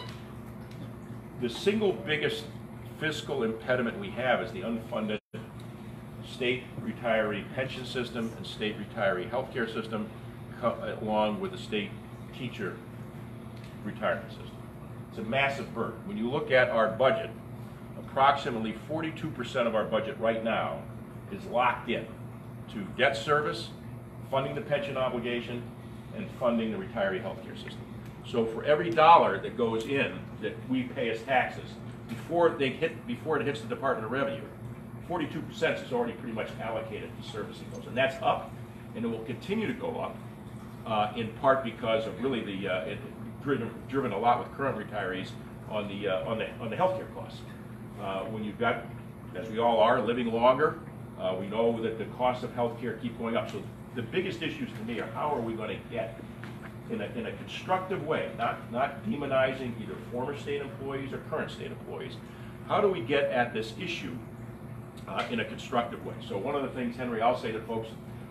D: the single biggest fiscal impediment we have is the unfunded state retiree pension system and state retiree healthcare system, along with the state teacher retirement system. It's a massive burden. When you look at our budget, approximately 42% of our budget right now is locked in to debt service, funding the pension obligation, and funding the retiree healthcare system. So for every dollar that goes in that we pay as taxes, before it hits the Department of Revenue, 42% is already pretty much allocated to servicing those, and that's up, and it will continue to go up, in part because of really the driven a lot with current retirees on the healthcare costs. When you've got, as we all are, living longer, we know that the costs of healthcare keep going up. So the biggest issues to me are how are we going to get, in a constructive way, not demonizing either former state employees or current state employees, how do we get at this issue in a constructive way? So one of the things, Henry, I'll say to folks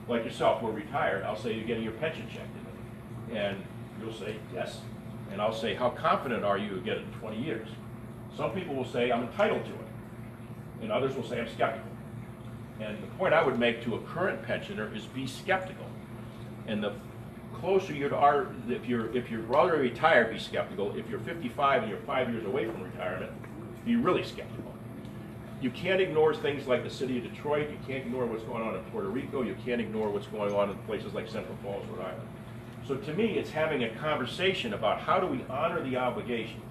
D: like yourself who are retired, I'll say you're getting your pension checked in. And You'll say yes, and I'll say, how confident are you to get it in 20 years? Some people will say, I'm entitled to it, and others will say, I'm skeptical. And the point I would make to a current pensioner is be skeptical. And the closer you are, if you're already retired, be skeptical. If you're 55 and you're 5 years away from retirement, be really skeptical. You can't ignore things like the city of Detroit. You can't ignore what's going on in Puerto Rico. You can't ignore what's going on in places like Central Falls, Rhode Island. So to me, it's having a conversation about how do we honor the obligations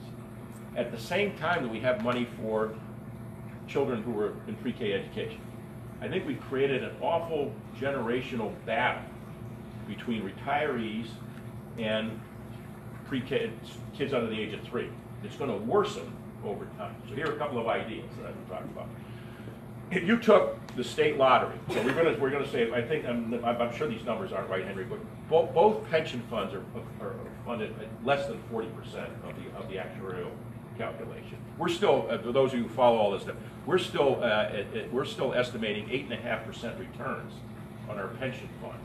D: at the same time that we have money for children who are in pre-K education. I think we've created an awful generational battle between retirees and pre-K kids under the age of 3. It's going to worsen over time. So here are a couple of ideas that I've been talking about. If you took the state lottery, so we're going to say, I think I'm sure these numbers aren't right, Henry, but both pension funds are funded at less than 40% of the actuarial calculation. We're still, for those of you who follow all this stuff, we're still estimating 8.5% returns on our pension funds.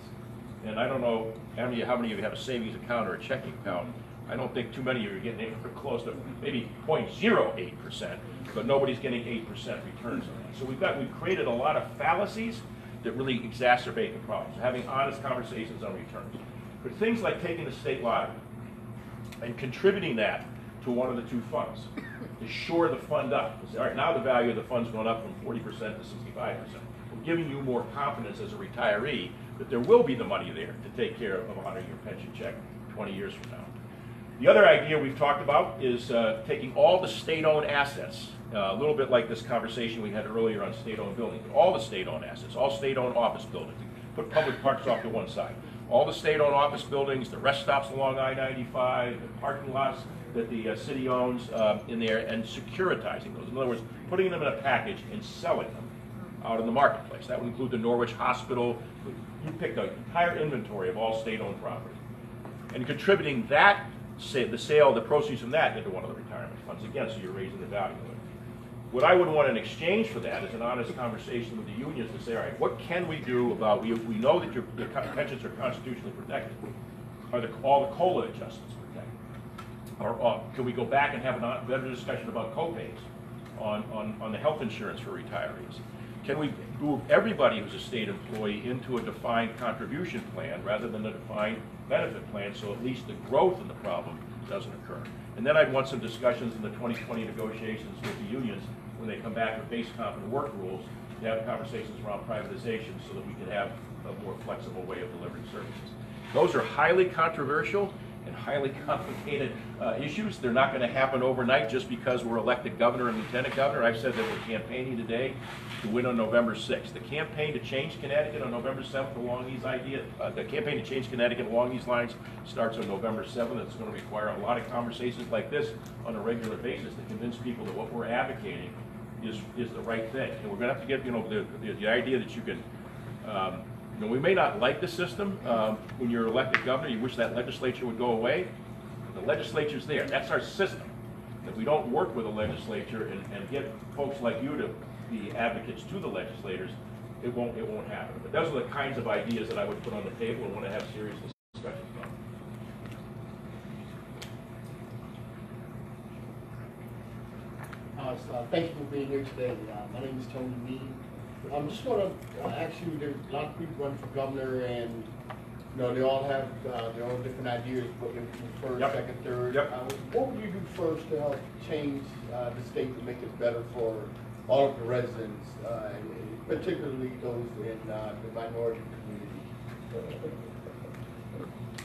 D: And I don't know how many of you have a savings account or a checking account. I don't think too many of you are getting anywhere close to maybe 0.08%, but nobody's getting 8% returns on that. So we've created a lot of fallacies that really exacerbate the problem. So having honest conversations on returns. But things like taking the state lottery and contributing that to one of the two funds to shore the fund up. Say, all right, now the value of the fund's gone up from 40% to 65%. We're giving you more confidence as a retiree that there will be the money there to take care of honoring your pension check 20 years from now. The other idea we've talked about is taking all the state-owned assets, a little bit like this conversation we had earlier on state-owned buildings, all the state-owned assets, all state-owned office buildings, put public parks off to one side. All the state-owned office buildings, the rest stops along I-95, the parking lots that the city owns in there, and securitizing those. In other words, putting them in a package and selling them out in the marketplace. That would include the Norwich Hospital. You pick the entire inventory of all state-owned property. And contributing that, the proceeds from that into one of the retirement funds. Again, so you're raising the value of it. What I would want in exchange for that is an honest conversation with the unions to say, all right, what can we do about, we know that your pensions are constitutionally protected. Are all the COLA adjustments protected? Or can we go back and have a better discussion about co-pays on the health insurance for retirees? Can we move everybody who's a state employee into a defined contribution plan rather than a defined benefit plan, so at least the growth in the problem doesn't occur? And then I'd want some discussions in the 2020 negotiations with the unions when they come back with base comp and work rules to have conversations around privatization so that we can have a more flexible way of delivering services. Those are highly controversial and highly complicated issues. They're not going to happen overnight just because we're elected governor and lieutenant governor. I've said that we're campaigning today to win on November 6th. The campaign to change Connecticut on November 7th along these ideas, the campaign to change Connecticut along these lines starts on November 7th. It's going to require a lot of conversations like this on a regular basis to convince people that what we're advocating is the right thing. And we're going to have to get, the idea that you can, we may not like the system. When you're elected governor, you wish that legislature would go away. The legislature's there. That's our system. If we don't work with the legislature and get folks like you to be advocates to the legislators, it won't happen. But those are the kinds of ideas that I would put on the table and want to have serious discussions about.
I: Thank you for being here today. My name is Tony Mead. I just want to ask you, there's a lot of people running for governor, and they all have their own different ideas, what they would do first,
D: Yep.
I: second, third.
D: Yep.
I: What would you do first to help change the state to make it better for all of the residents, and particularly those in the minority community?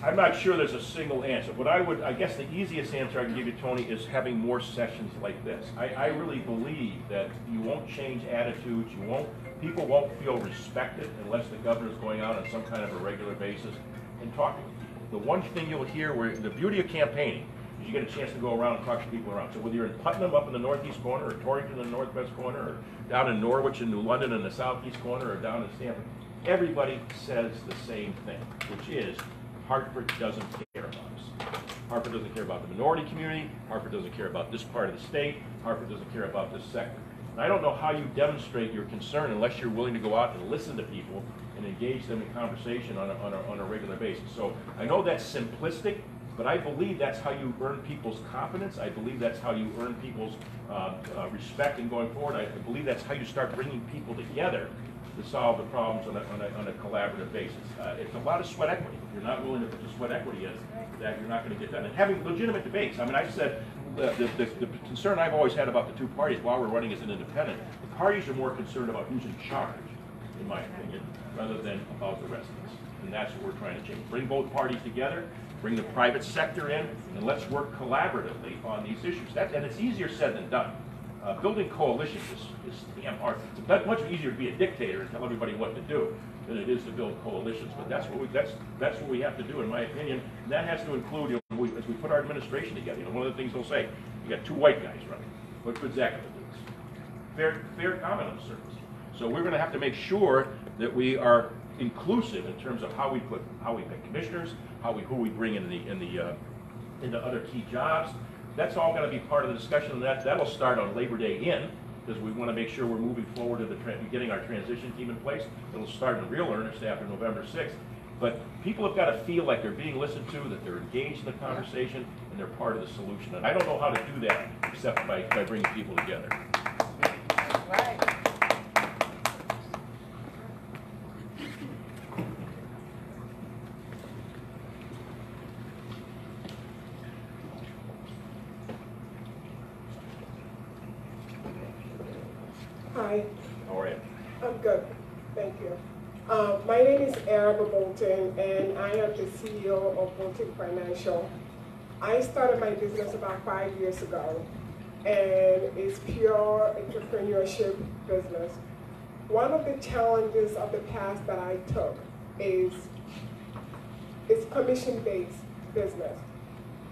D: I'm not sure there's a single answer. I guess the easiest answer I can give you, Tony, is having more sessions like this. I really believe that you won't change attitudes, people won't feel respected unless the governor's going out on some kind of a regular basis and talking with people. The one thing you'll hear, the beauty of campaigning, is you get a chance to go around and talk to people around. So whether you're in Putnam up in the northeast corner, or Torrington in the northwest corner, or down in Norwich and New London in the southeast corner, or down in Stamford, everybody says the same thing, which is Hartford doesn't care about us. Hartford doesn't care about the minority community. Hartford doesn't care about this part of the state. Hartford doesn't care about this sector. And I don't know how you demonstrate your concern unless you're willing to go out and listen to people and engage them in conversation on a regular basis. So I know that's simplistic, But I believe that's how you earn people's confidence. I believe that's how you earn people's respect in going forward. I believe that's how you start bringing people together to solve the problems on a collaborative basis. It's a lot of sweat equity. If you're not willing to put the sweat equity in, that you're not going to get done. And having legitimate debates. I mean, I've said the concern I've always had about the two parties while we're running as an independent, the parties are more concerned about who's in charge, in my opinion, rather than about the residents. And that's what we're trying to change. Bring both parties together, bring the private sector in, and let's work collaboratively on these issues. And it's easier said than done. Building coalitions is damn hard. It's much easier to be a dictator and tell everybody what to do than it is to build coalitions. But that's what we have to do, in my opinion. And that has to include, you know, as we put our administration together. You know, one of the things they'll say, you got two white guys running. What good's that going to do? Fair comment on the surface. So we're going to have to make sure that we are inclusive in terms of how we pick commissioners, who we bring into other key jobs. That's all going to be part of the discussion, and that'll start on Labor Day because we want to make sure we're moving forward to getting our transition team in place. It'll start in real earnest after November 6th. But people have got to feel like they're being listened to, that they're engaged in the conversation, and they're part of the solution. And I don't know how to do that except by bringing people together.
A: Right.
J: Hi.
D: How are you?
J: I'm good, thank you. My name is H.E.Z.B.A Bolton, and I am the CEO of Bolton Financial. I started my business about 5 years ago, and it's pure entrepreneurship business. One of the challenges of the past that I took is it's commission-based business.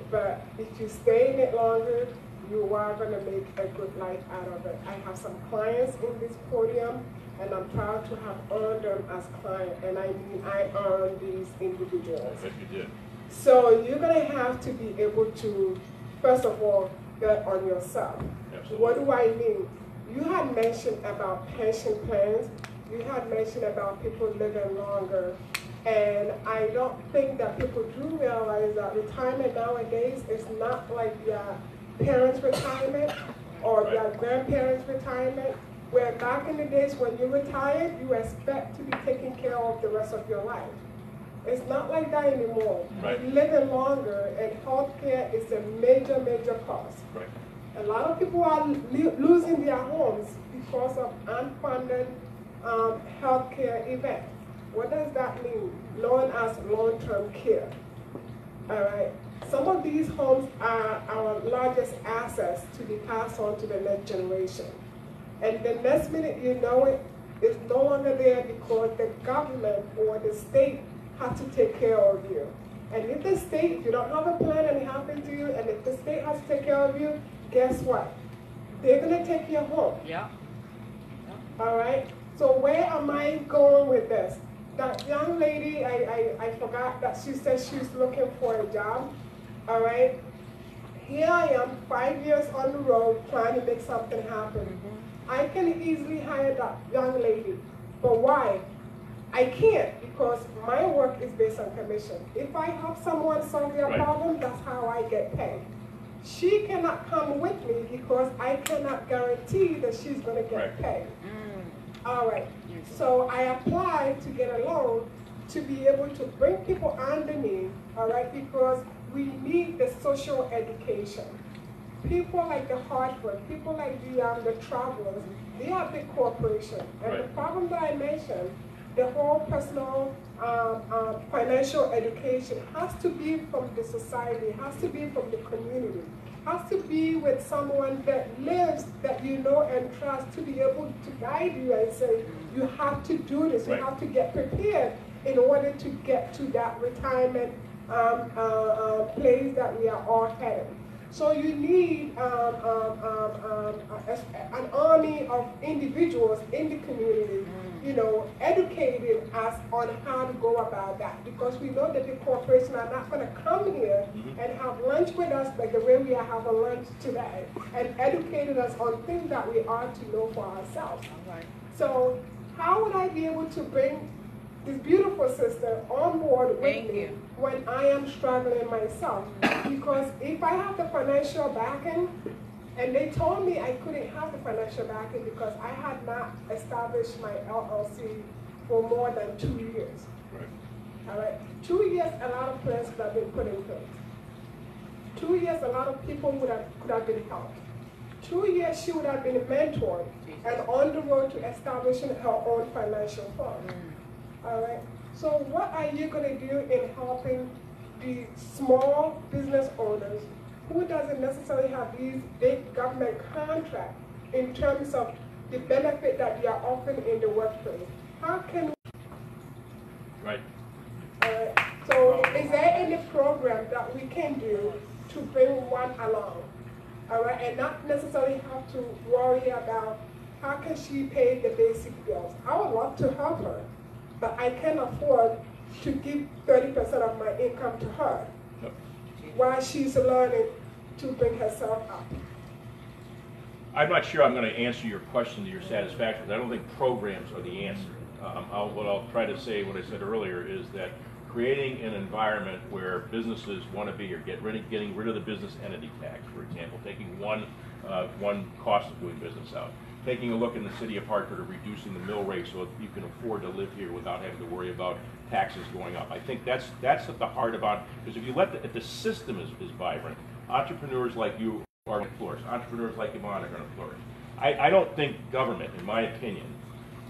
J: But if you stay in it longer, you are going to make a good life out of it. I have some clients in this podium, and I'm proud to have earned them as clients. And I mean, I earned these individuals.
D: Yes, you did.
J: So you're going to have to be able to, first of all, bet on yourself.
D: Absolutely.
J: What do I mean? You had mentioned about pension plans. You had mentioned about people living longer. And I don't think that people do realize that retirement nowadays is not like your parents' retirement or their grandparents' retirement, where back in the days when you retired, you expect to be taken care of the rest of your life. It's not like that anymore.
D: Right.
J: We're living longer, and healthcare is a major, major cost.
D: Right.
J: A lot of people are losing their homes because of unfunded healthcare events. What does that mean? Known as long-term care. All right. Some of these homes are our largest assets to be passed on to the next generation. And the next minute you know it, it's no longer there because the government or the state has to take care of you. And if the state, you don't have a plan and it happens to you, and if the state has to take care of you, guess what? They're going to take you home.
E: Yeah.
J: All right? So where am I going with this? That young lady, I forgot that she said she's looking for a job. All right? Here I am, 5 years on the road trying to make something happen. I can easily hire that young lady. But why? I can't, because my work is based on commission. If I help someone solve their problem, that's how I get paid. She cannot come with me because I cannot guarantee that she's going to get paid. All right. So I applied to get a loan to be able to bring people under me, all right, because we need the social education. People like the Hartford, people like the Travelers, they are big corporations. And the problem that I mentioned, the whole personal financial education has to be from the society, has to be from the community, has to be with someone that lives, that you know and trust, to be able to guide you and say, you have to do this, you have to get prepared in order to get to that retirement place that we are all headed. So you need an army of individuals in the community, you know, educated us on how to go about that, because we know that the corporations are not going to come here and have lunch with us like the way we are having lunch today, and educated us on things that we ought to know for ourselves. So how would I be able to bring this beautiful sister on board with
K: Thank
J: me
K: you.
J: when I am struggling myself. Because if I have the financial backing, and they told me I couldn't have the financial backing because I had not established my LLC for more than 2 years.
D: Right.
J: All right, 2 years, a lot of plans could have been put in place. 2 years, a lot of people could have been helped. 2 years, she would have been mentored and on the road to establishing her own financial fund. All right, so what are you going to do in helping the small business owners who doesn't necessarily have these big government contracts in terms of the benefit that they are offering in the workplace? How can
D: Right.
J: so is there any program that we can do to bring one along? All right, and not necessarily have to worry about how can she pay the basic bills. I would love to help her, but I can't afford to give 30% of my income to her while she's learning to bring herself up.
D: I'm not sure I'm going to answer your question to your satisfaction. I don't think programs are the answer. What I'll try to say, what I said earlier, is that creating an environment where businesses want to be, or getting rid of the business entity tax, for example, taking one cost of doing business out, taking a look in the city of Hartford of reducing the mill rate so that you can afford to live here without having to worry about taxes going up. I think that's at the heart about, because if you if the system is vibrant, entrepreneurs like you are going to flourish. Entrepreneurs like Yvonn are going to flourish. I don't think government, in my opinion,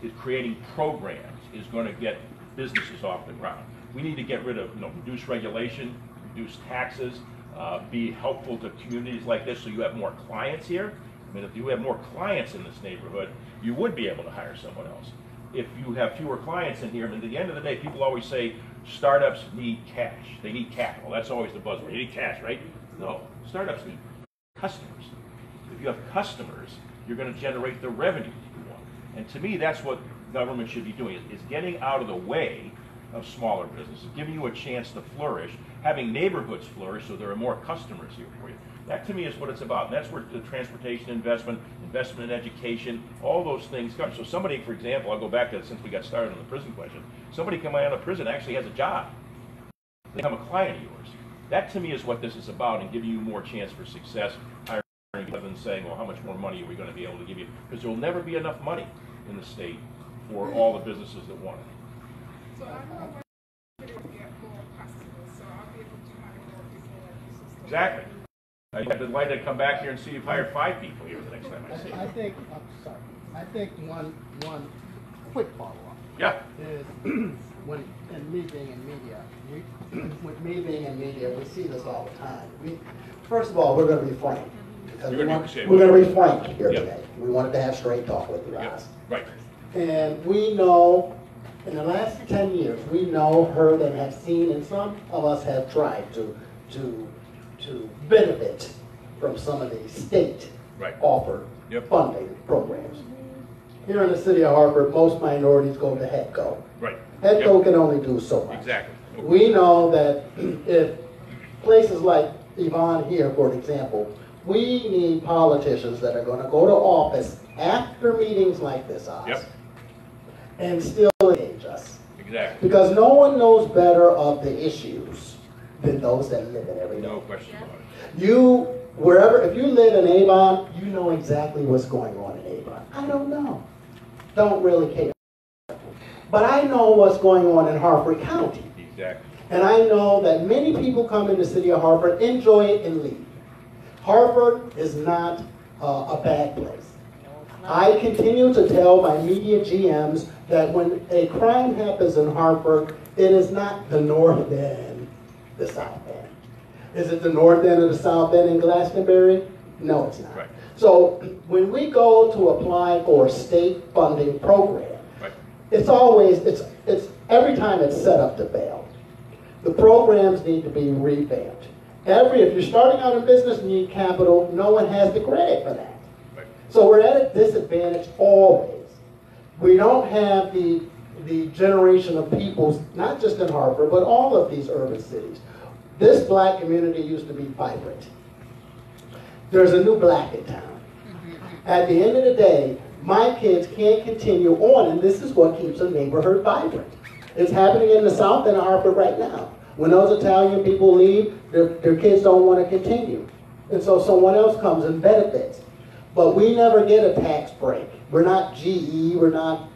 D: is creating programs is going to get businesses off the ground. We need to get rid of, reduce regulation, reduce taxes, be helpful to communities like this so you have more clients here. I mean, if you have more clients in this neighborhood, you would be able to hire someone else. If you have fewer clients in here, I mean, at the end of the day, people always say startups need cash. They need capital. That's always the buzzword. You need cash, right? No, startups need customers. If you have customers, you're going to generate the revenue you want. And to me, that's what government should be doing, is getting out of the way of smaller businesses, giving you a chance to flourish, having neighborhoods flourish so there are more customers here for you. That to me is what it's about. And that's where the transportation investment in education, all those things come. So somebody, for example, I'll go back to it since we got started on the prison question, somebody coming out of prison actually has a job. They become a client of yours. That to me is what this is about, and giving you more chance for success, hiring rather than saying, well, how much more money are we going to be able to give you? Because there will never be enough money in the state for all the businesses that want it.
J: So I don't know when to get more customers, so I'll be able to hire more people like the system.
D: Exactly. I'd be delighted to come back here and see you've hired 5 people here the next time I see you.
B: I think one quick follow-up.
D: Yeah.
B: Is when me being in media, with me being in media, we see this all the time. First of all, we're going to be frank. We're going to be frank here today. We wanted to have straight talk with you guys.
D: Right.
B: And we know, in the last 10 years, we know, heard, and have seen, and some of us have tried to benefit from some of the state offered funding programs. Here in the city of Hartford, most minorities go to H.E.Z.B.A.
D: Right.
B: H.E.Z.B.A can only do so much.
D: Exactly.
B: We know that if places like Yvonn here, for example, we need politicians that are going to go to office after meetings like this, Oz, and still engage us.
D: Exactly.
B: Because no one knows better of the issues than those that live it every day.
D: No question about it.
B: If you live in Avon, you know exactly what's going on in Avon. I don't know. Don't really care. But I know what's going on in Hartford County.
D: Exactly.
B: And I know that many people come in the city of Hartford, enjoy it, and leave. Hartford is not a bad place. I continue to tell my media GMs that when a crime happens in Hartford, it is not the North End, the South End. Is it the North End or the South End in Glastonbury? No, it's not.
D: Right.
B: So when we go to apply for a state funding program, it's always, it's every time it's set up to fail. The programs need to be revamped. If you're starting out in business and you need capital, no one has the credit for that. Right. So we're at a disadvantage always. We don't have the generation of people, not just in Hartford, but all of these urban cities. This black community used to be vibrant. There's a new black in town. At the end of the day, my kids can't continue on, and this is what keeps a neighborhood vibrant. It's happening in the South and Hartford right now. When those Italian people leave, their kids don't want to continue. And so someone else comes and benefits. But we never get a tax break. We're not GE, we're not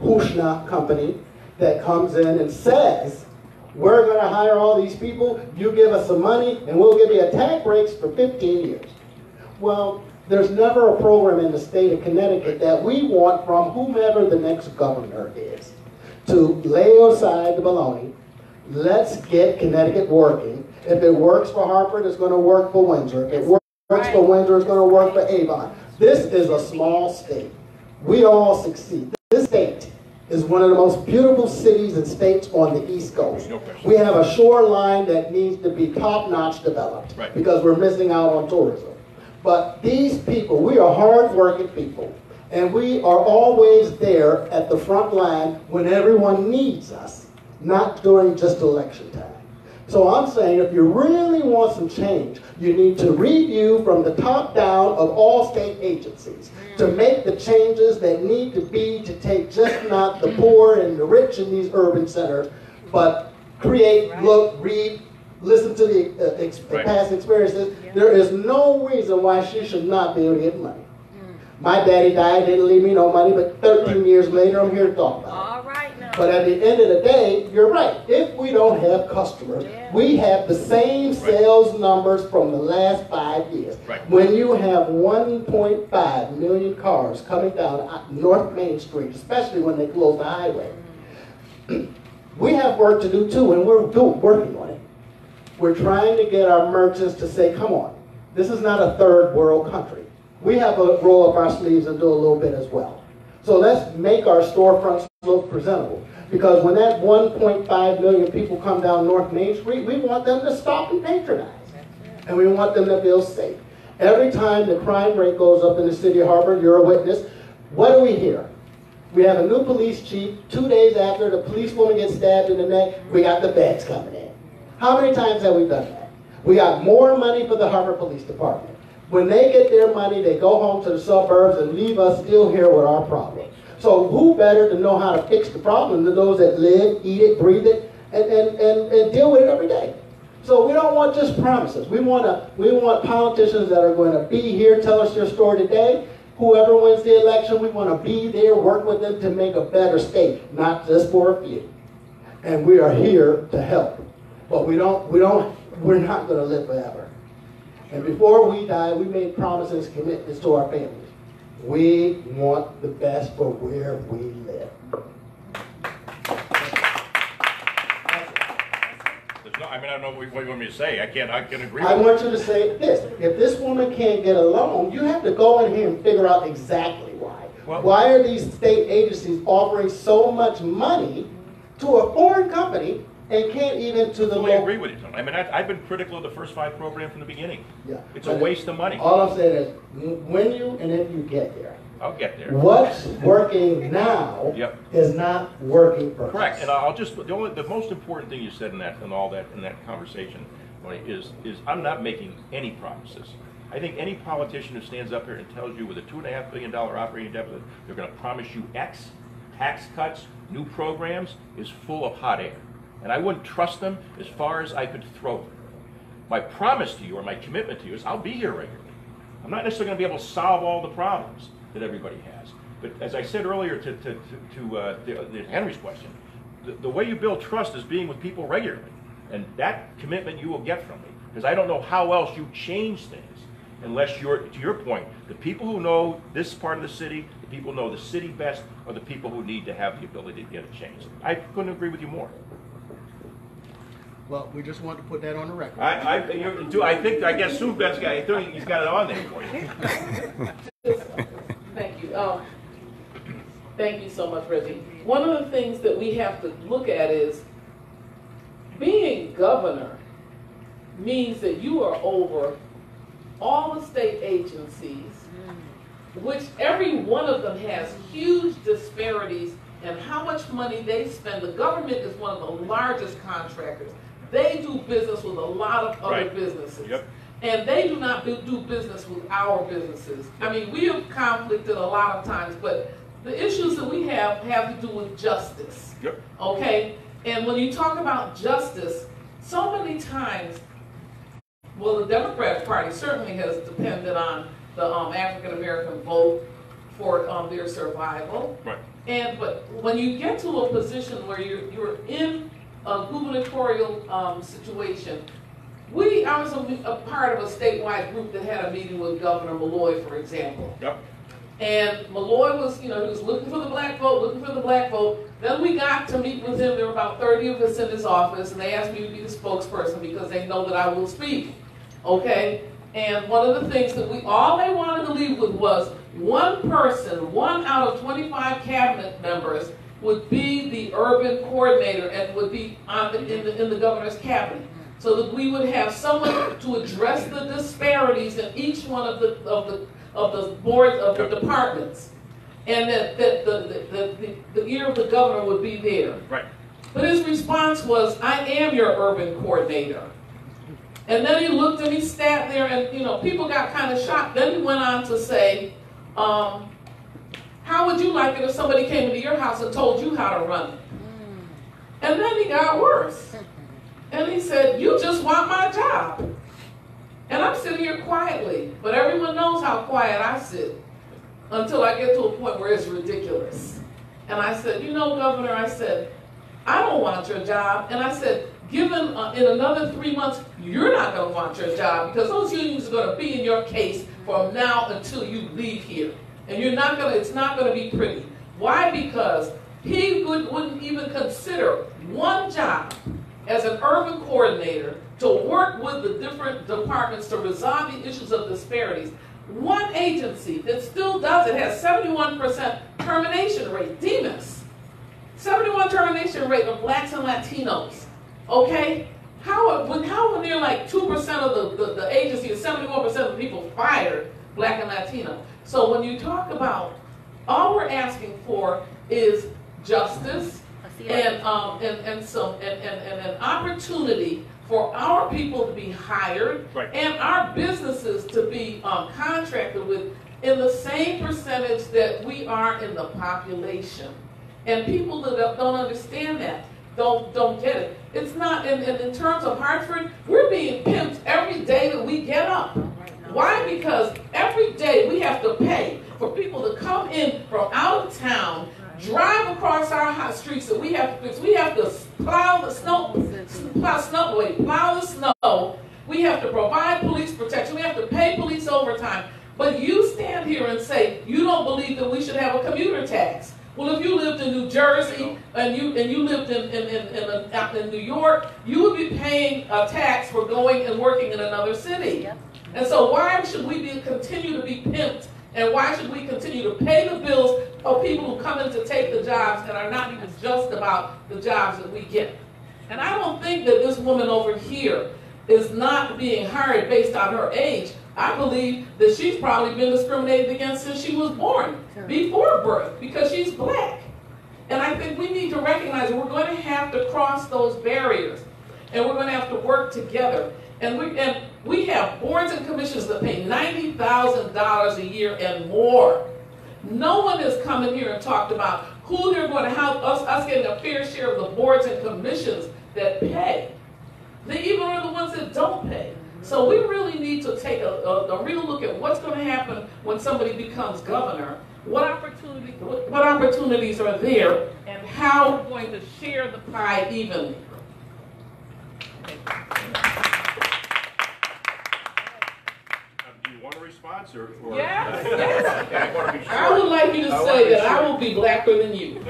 B: Hushna company that comes in and says, we're going to hire all these people, you give us some money, and we'll give you a tax breaks for 15 years. Well, there's never a program in the state of Connecticut that we want from whomever the next governor is to lay aside the baloney. Let's get Connecticut working. If it works for Hartford, it's going to work for Windsor. If it works for Windsor, it's going to work for Avon. This is a small state. We all succeed. This state is one of the most beautiful cities and states on the East Coast.
D: No question.
B: We have a shoreline that needs to be top-notch developed because we're missing out on tourism. But these people, we are hard-working people, and we are always there at the front line when everyone needs us, not during just election time. So I'm saying if you really want some change, you need to review from the top down of all state agencies to make the changes that need to be to take just not the poor and the rich in these urban centers, but create, look, read, listen to the past experiences. There is no reason why she should not be able to get money. My daddy died, didn't leave me no money, but 13 years later, I'm here to talk about it.
K: All right now.
B: But at the end of the day, you're right. If we don't have customers, we have the same sales numbers from the last 5 years. When you have 1.5 million cars coming down North Main Street, especially when they close the highway, we have work to do too, and we're working on it. We're trying to get our merchants to say, come on, this is not a third world country. We have to roll up our sleeves and do a little bit as well. So let's make our storefronts look presentable. Because when that 1.5 million people come down North Main Street, we want them to stop and patronize. And we want them to feel safe. Every time the crime rate goes up in the city of Hartford, you're a witness, what do we hear? We have a new police chief. 2 days after the policewoman gets stabbed in the neck, we got the feds coming in. How many times have we done that? We got more money for the Hartford Police Department. When they get their money, they go home to the suburbs and leave us still here with our problem. So who better to know how to fix the problem than those that live, eat it, breathe it, and deal with it every day? So we don't want just promises. We want politicians that are going to be here, tell us their story today. Whoever wins the election, we want to be there, work with them to make a better state, not just for a few. And we are here to help. But we're not going to live forever. And before we die, we made promises, commitments to our families. We want the best for where we live.
D: I mean, I don't know what you want me to say. I can agree with
B: I want you to say this. If this woman can't get a loan, you have to go in here and figure out exactly why. Well, why are these state agencies offering so much money to a foreign company and can't even to the local?
D: I agree with you, Tom. I mean, I've been critical of the First Five program from the beginning. Yeah. It's a waste of money.
B: All I'm saying is, when you and if you get there,
D: I'll get there.
B: What's working now is not working for
D: Correct.
B: us.
D: And I'll just the most important thing you said in that conversation is I'm not making any promises. I think any politician who stands up here and tells you with a $2.5 billion operating deficit they're going to promise you X, tax cuts, new programs, is full of hot air. And I wouldn't trust them as far as I could throw them. My promise to you, or my commitment to you, is I'll be here regularly. I'm not necessarily going to be able to solve all the problems that everybody has. But as I said earlier to Henry's question, the way you build trust is being with people regularly. And that commitment you will get from me. Because I don't know how else you change things unless you're, to your point, the people who know this part of the city, the people who know the city best, are the people who need to have the ability to get it changed. I couldn't agree with you more.
B: Well, we just want to put that on the record.
D: I guess Sue-Ben's guy, he's got it on there for you.
E: Thank you. Thank you so much, Reggie. One of the things that we have to look at is being governor means that you are over all the state agencies, which every one of them has huge disparities in how much money they spend. The government is one of the largest contractors. They do business with a lot of other businesses. Yep. And they do not do business with our businesses. I mean, we have conflicted a lot of times, but the issues that we have to do with justice. Yep. Okay? And when you talk about justice, so many times, well, the Democrat Party certainly has depended on the African American vote for their survival.
D: Right.
E: But when you get to a position where you're in a gubernatorial situation, I was a part of a statewide group that had a meeting with Governor Malloy, for example.
D: Yep.
E: And Malloy was, he was looking for the black vote, Then we got to meet with him. There were about 30 of us in his office, and they asked me to be the spokesperson because they know that I will speak. Okay? And one of the things that all they wanted to leave with was one person, 1 out of 25 cabinet members would be the urban coordinator and would be in the governor's cabinet. So that we would have someone to address the disparities in each one of the boards of the departments, and that the ear of the governor would be there.
D: Right.
E: But his response was, "I am your urban coordinator." And then he looked and he sat there, and people got kind of shocked. Then he went on to say, "How would you like it if somebody came into your house and told you how to run it?" And then he got worse. And he said, "You just want my job." And I'm sitting here quietly, but everyone knows how quiet I sit until I get to a point where it's ridiculous. And I said, Governor, I said, I don't want your job. And I said, given in another 3 months, you're not going to want your job because those unions are going to be in your case from now until you leave here. And it's not going to be pretty. Why? Because he wouldn't even consider one job as an urban coordinator to work with the different departments to resolve the issues of disparities. One agency that still does it has 71% termination rate, DEMIS. 71 termination rate of blacks and Latinos. Okay? How when they're like 2% of the agency and 71% of the people fired, black and Latino. So when you talk about, all we're asking for is justice and an opportunity for our people to be hired, right, and our businesses to be contracted with in the same percentage that we are in the population. And people that don't understand that don't get it. It's not, in terms of Hartford, we're being pimped every day that we get up. Why? Because every day we have to pay for people to come in from out of town, drive across our streets that we have to fix. We have to plow the snow, plow the snow. We have to provide police protection. We have to pay police overtime. But you stand here and say you don't believe that we should have a commuter tax. Well, if you lived in New Jersey and you lived in New York, you would be paying a tax for going and working in another city. Yep. And so why should we continue to be pimped? And why should we continue to pay the bills of people who come in to take the jobs and are not even just about the jobs that we get? And I don't think that this woman over here is not being hired based on her age. I believe that she's probably been discriminated against since she was born, before birth, because she's black. And I think we need to recognize that we're going to have to cross those barriers, and we're going to have to work together. And we have boards and commissions that pay $90,000 a year and more. No one has come in here and talked about who they're going to help us getting a fair share of the boards and commissions that pay. They even are the ones that don't pay. So we really need to take a real look at what's going to happen when somebody becomes governor. What opportunities are there, and how we're going to share the pie evenly.
D: Response or
E: yes,
D: yes. Okay, I want to be sure.
E: I would like you to say that I will be blacker than you.
D: I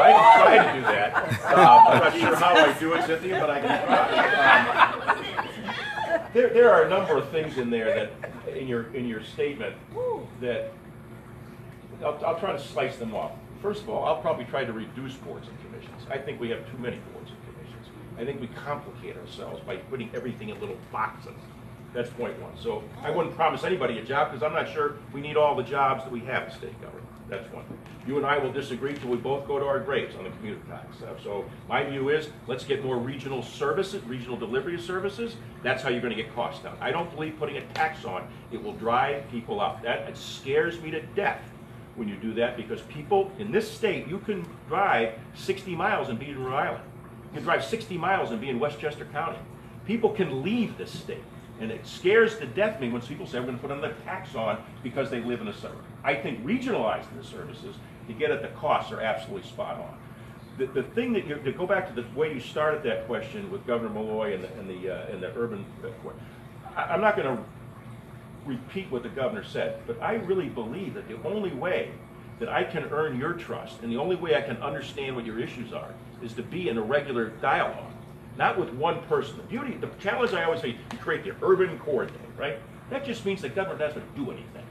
D: can try to do that. I'm not sure how I do it, Cynthia, but I can try. There are a number of things in there that, in your statement, that I'll try to slice them off. First of all, I'll probably try to reduce boards and commissions. I think we have too many boards and commissions. I think we complicate ourselves by putting everything in little boxes. That's point one. So I wouldn't promise anybody a job because I'm not sure we need all the jobs that we have in state government. That's one. You and I will disagree till we both go to our graves on the commuter tax stuff. So my view is let's get more regional services, regional delivery of services. That's how you're going to get costs down. I don't believe putting a tax on it will drive people up. That it scares me to death when you do that, because people in this state, you can drive 60 miles and be in Rhode Island. You can drive 60 miles and be in Westchester County. People can leave this state, and it scares the death of me when people say we're going to put another tax on because they live in a suburb. I think regionalizing the services to get at the costs are absolutely spot on. The thing that to go back to the way you started that question with Governor Malloy and the urban I'm not going to repeat what the governor said, but I really believe that the only way that I can earn your trust and the only way I can understand what your issues are is to be in a regular dialogue, not with one person. The challenge I always say, you create the urban coordinator, right? That just means the governor doesn't do anything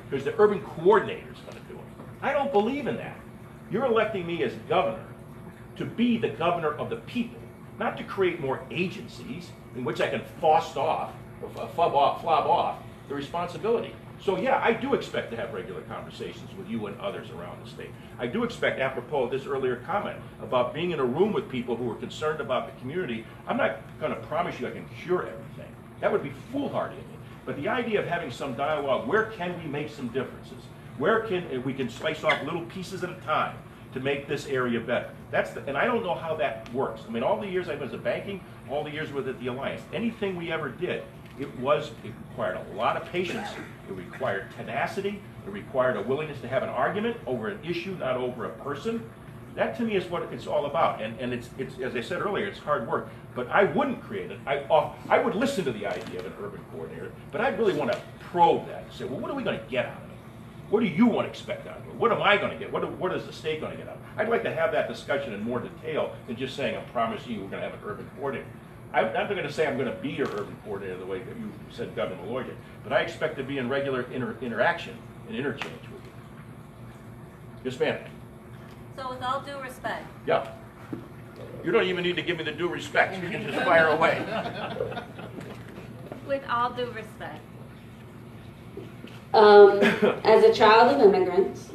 D: because the urban coordinator is going to do it. I don't believe in that. You're electing me as governor to be the governor of the people, not to create more agencies in which I can fob off the responsibility. So yeah, I do expect to have regular conversations with you and others around the state. I do expect, apropos of this earlier comment, about being in a room with people who are concerned about the community. I'm not going to promise you I can cure everything. That would be foolhardy of me. But the idea of having some dialogue, where can we make some differences? Where can we can slice off little pieces at a time to make this area better? And I don't know how that works. I mean, all the years I was at banking, all the years with the Alliance, anything we ever did, it required a lot of patience, it required tenacity, it required a willingness to have an argument over an issue, not over a person. That to me is what it's all about. And it's as I said earlier, it's hard work. But I wouldn't create it. I would listen to the idea of an urban coordinator, but I'd really want to probe that and say, well, what are we going to get out of it? What do you want to expect out of it? What am I going to get? What is the state going to get out of it? I'd like to have that discussion in more detail than just saying, I'm promising you we're going to have an urban coordinator. I'm not going to say I'm going to be your urban coordinator the way that you said Governor Malloy did, but I expect to be in regular interaction and interchange with you. Yes, ma'am.
K: So with all due respect.
D: Yeah. You don't even need to give me the due respect. You can just fire away.
K: With all due respect.
H: As a child of immigrants,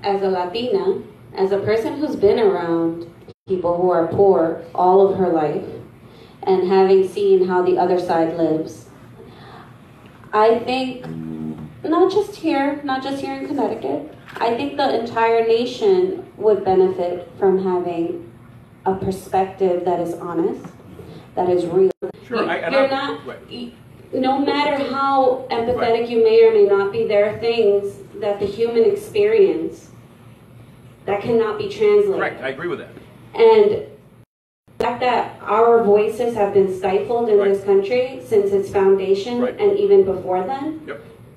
H: as a Latina, as a person who's been around people who are poor all of her life, and having seen how the other side lives, I think, not just here in Connecticut, I think the entire nation would benefit from having a perspective that is honest, that is real.
D: Sure,
H: No matter how empathetic you may or may not be, there are things that the human experience that cannot be translated.
D: Correct, I agree with that.
H: And the fact that our voices have been stifled in this country since its foundation and even before then,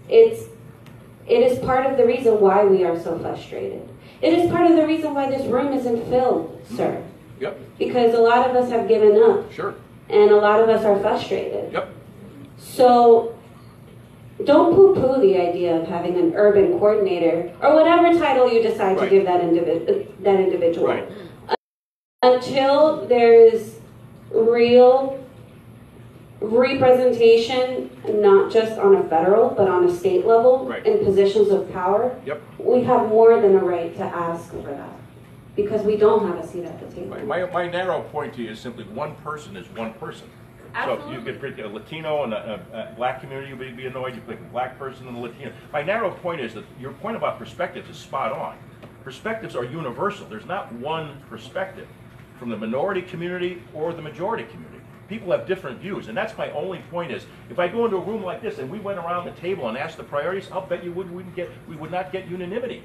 H: it is part of the reason why we are so frustrated. It is part of the reason why this room isn't filled, sir. Because a lot of us have given up.
D: Sure.
H: And a lot of us are frustrated.
D: Yep.
H: So don't poo-poo the idea of having an urban coordinator or whatever title you decide to give that individual.
D: Right.
H: Until there is real representation, not just on a federal, but on a state level, in positions of power, we have more than a right to ask for that. Because we don't have a seat at the table.
D: My narrow point to you is simply one person is one person.
K: Absolutely.
D: So you could pick a Latino and a black community, you would be annoyed. You pick a black person and a Latino. My narrow point is that your point about perspectives is spot on. Perspectives are universal. There's not one perspective from the minority community or the majority community. People have different views, and that's my only point is, if I go into a room like this and we went around the table and asked the priorities, I'll bet you we would not get unanimity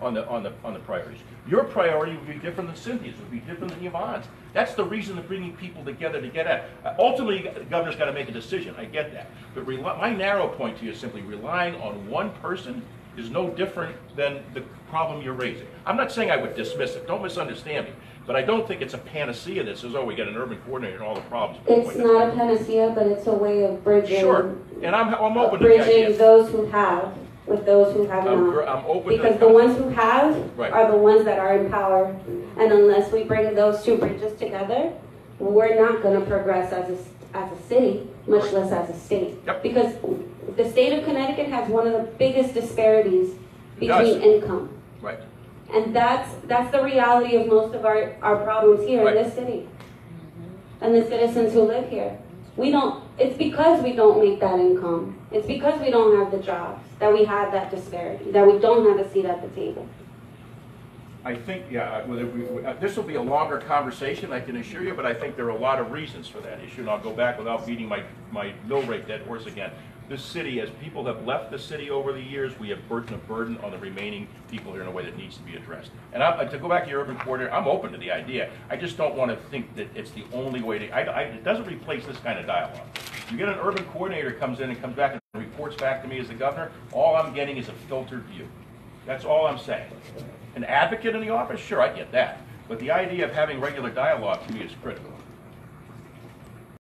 D: on the priorities. Your priority would be different than Cynthia's, would be different than Yvonne's. That's the reason of bringing people together to get at. Ultimately, the governor's got to make a decision. I get that. But my narrow point to you is simply relying on one person is no different than the problem you're raising. I'm not saying I would dismiss it. Don't misunderstand me. But I don't think it's a panacea that says, oh, we get an urban coordinator and all the problems.
H: It's not a panacea, but it's a way of bridging.
D: Sure, and I'm open to the idea.
H: Bridging those who have with those who have not.
D: I'm open
H: because the ones who have are the ones that are in power. And unless we bring those two bridges together, we're not going to progress as a city, much less as a state. Because the state of Connecticut has one of the biggest disparities between income.
D: Right.
H: And that's the reality of most of our problems here in this city. And the citizens who live here. It's because we don't make that income. It's because we don't have the jobs. that we have that disparity, that we don't have a seat at the table?
D: I think, yeah, this will be a longer conversation, I can assure you, but I think there are a lot of reasons for that issue, and I'll go back without beating my mill rate dead horse again. This city, as people have left the city over the years, we have burdened a burden on the remaining people here in a way that needs to be addressed. And to go back to your urban coordinator, I'm open to the idea. I just don't want to think that it's the only way to, it doesn't replace this kind of dialogue. You get an urban coordinator comes in and comes back and reports back to me as the governor, all I'm getting is a filtered view. That's all I'm saying. An advocate in the office, sure, I get that. But the idea of having regular dialogue to me is critical.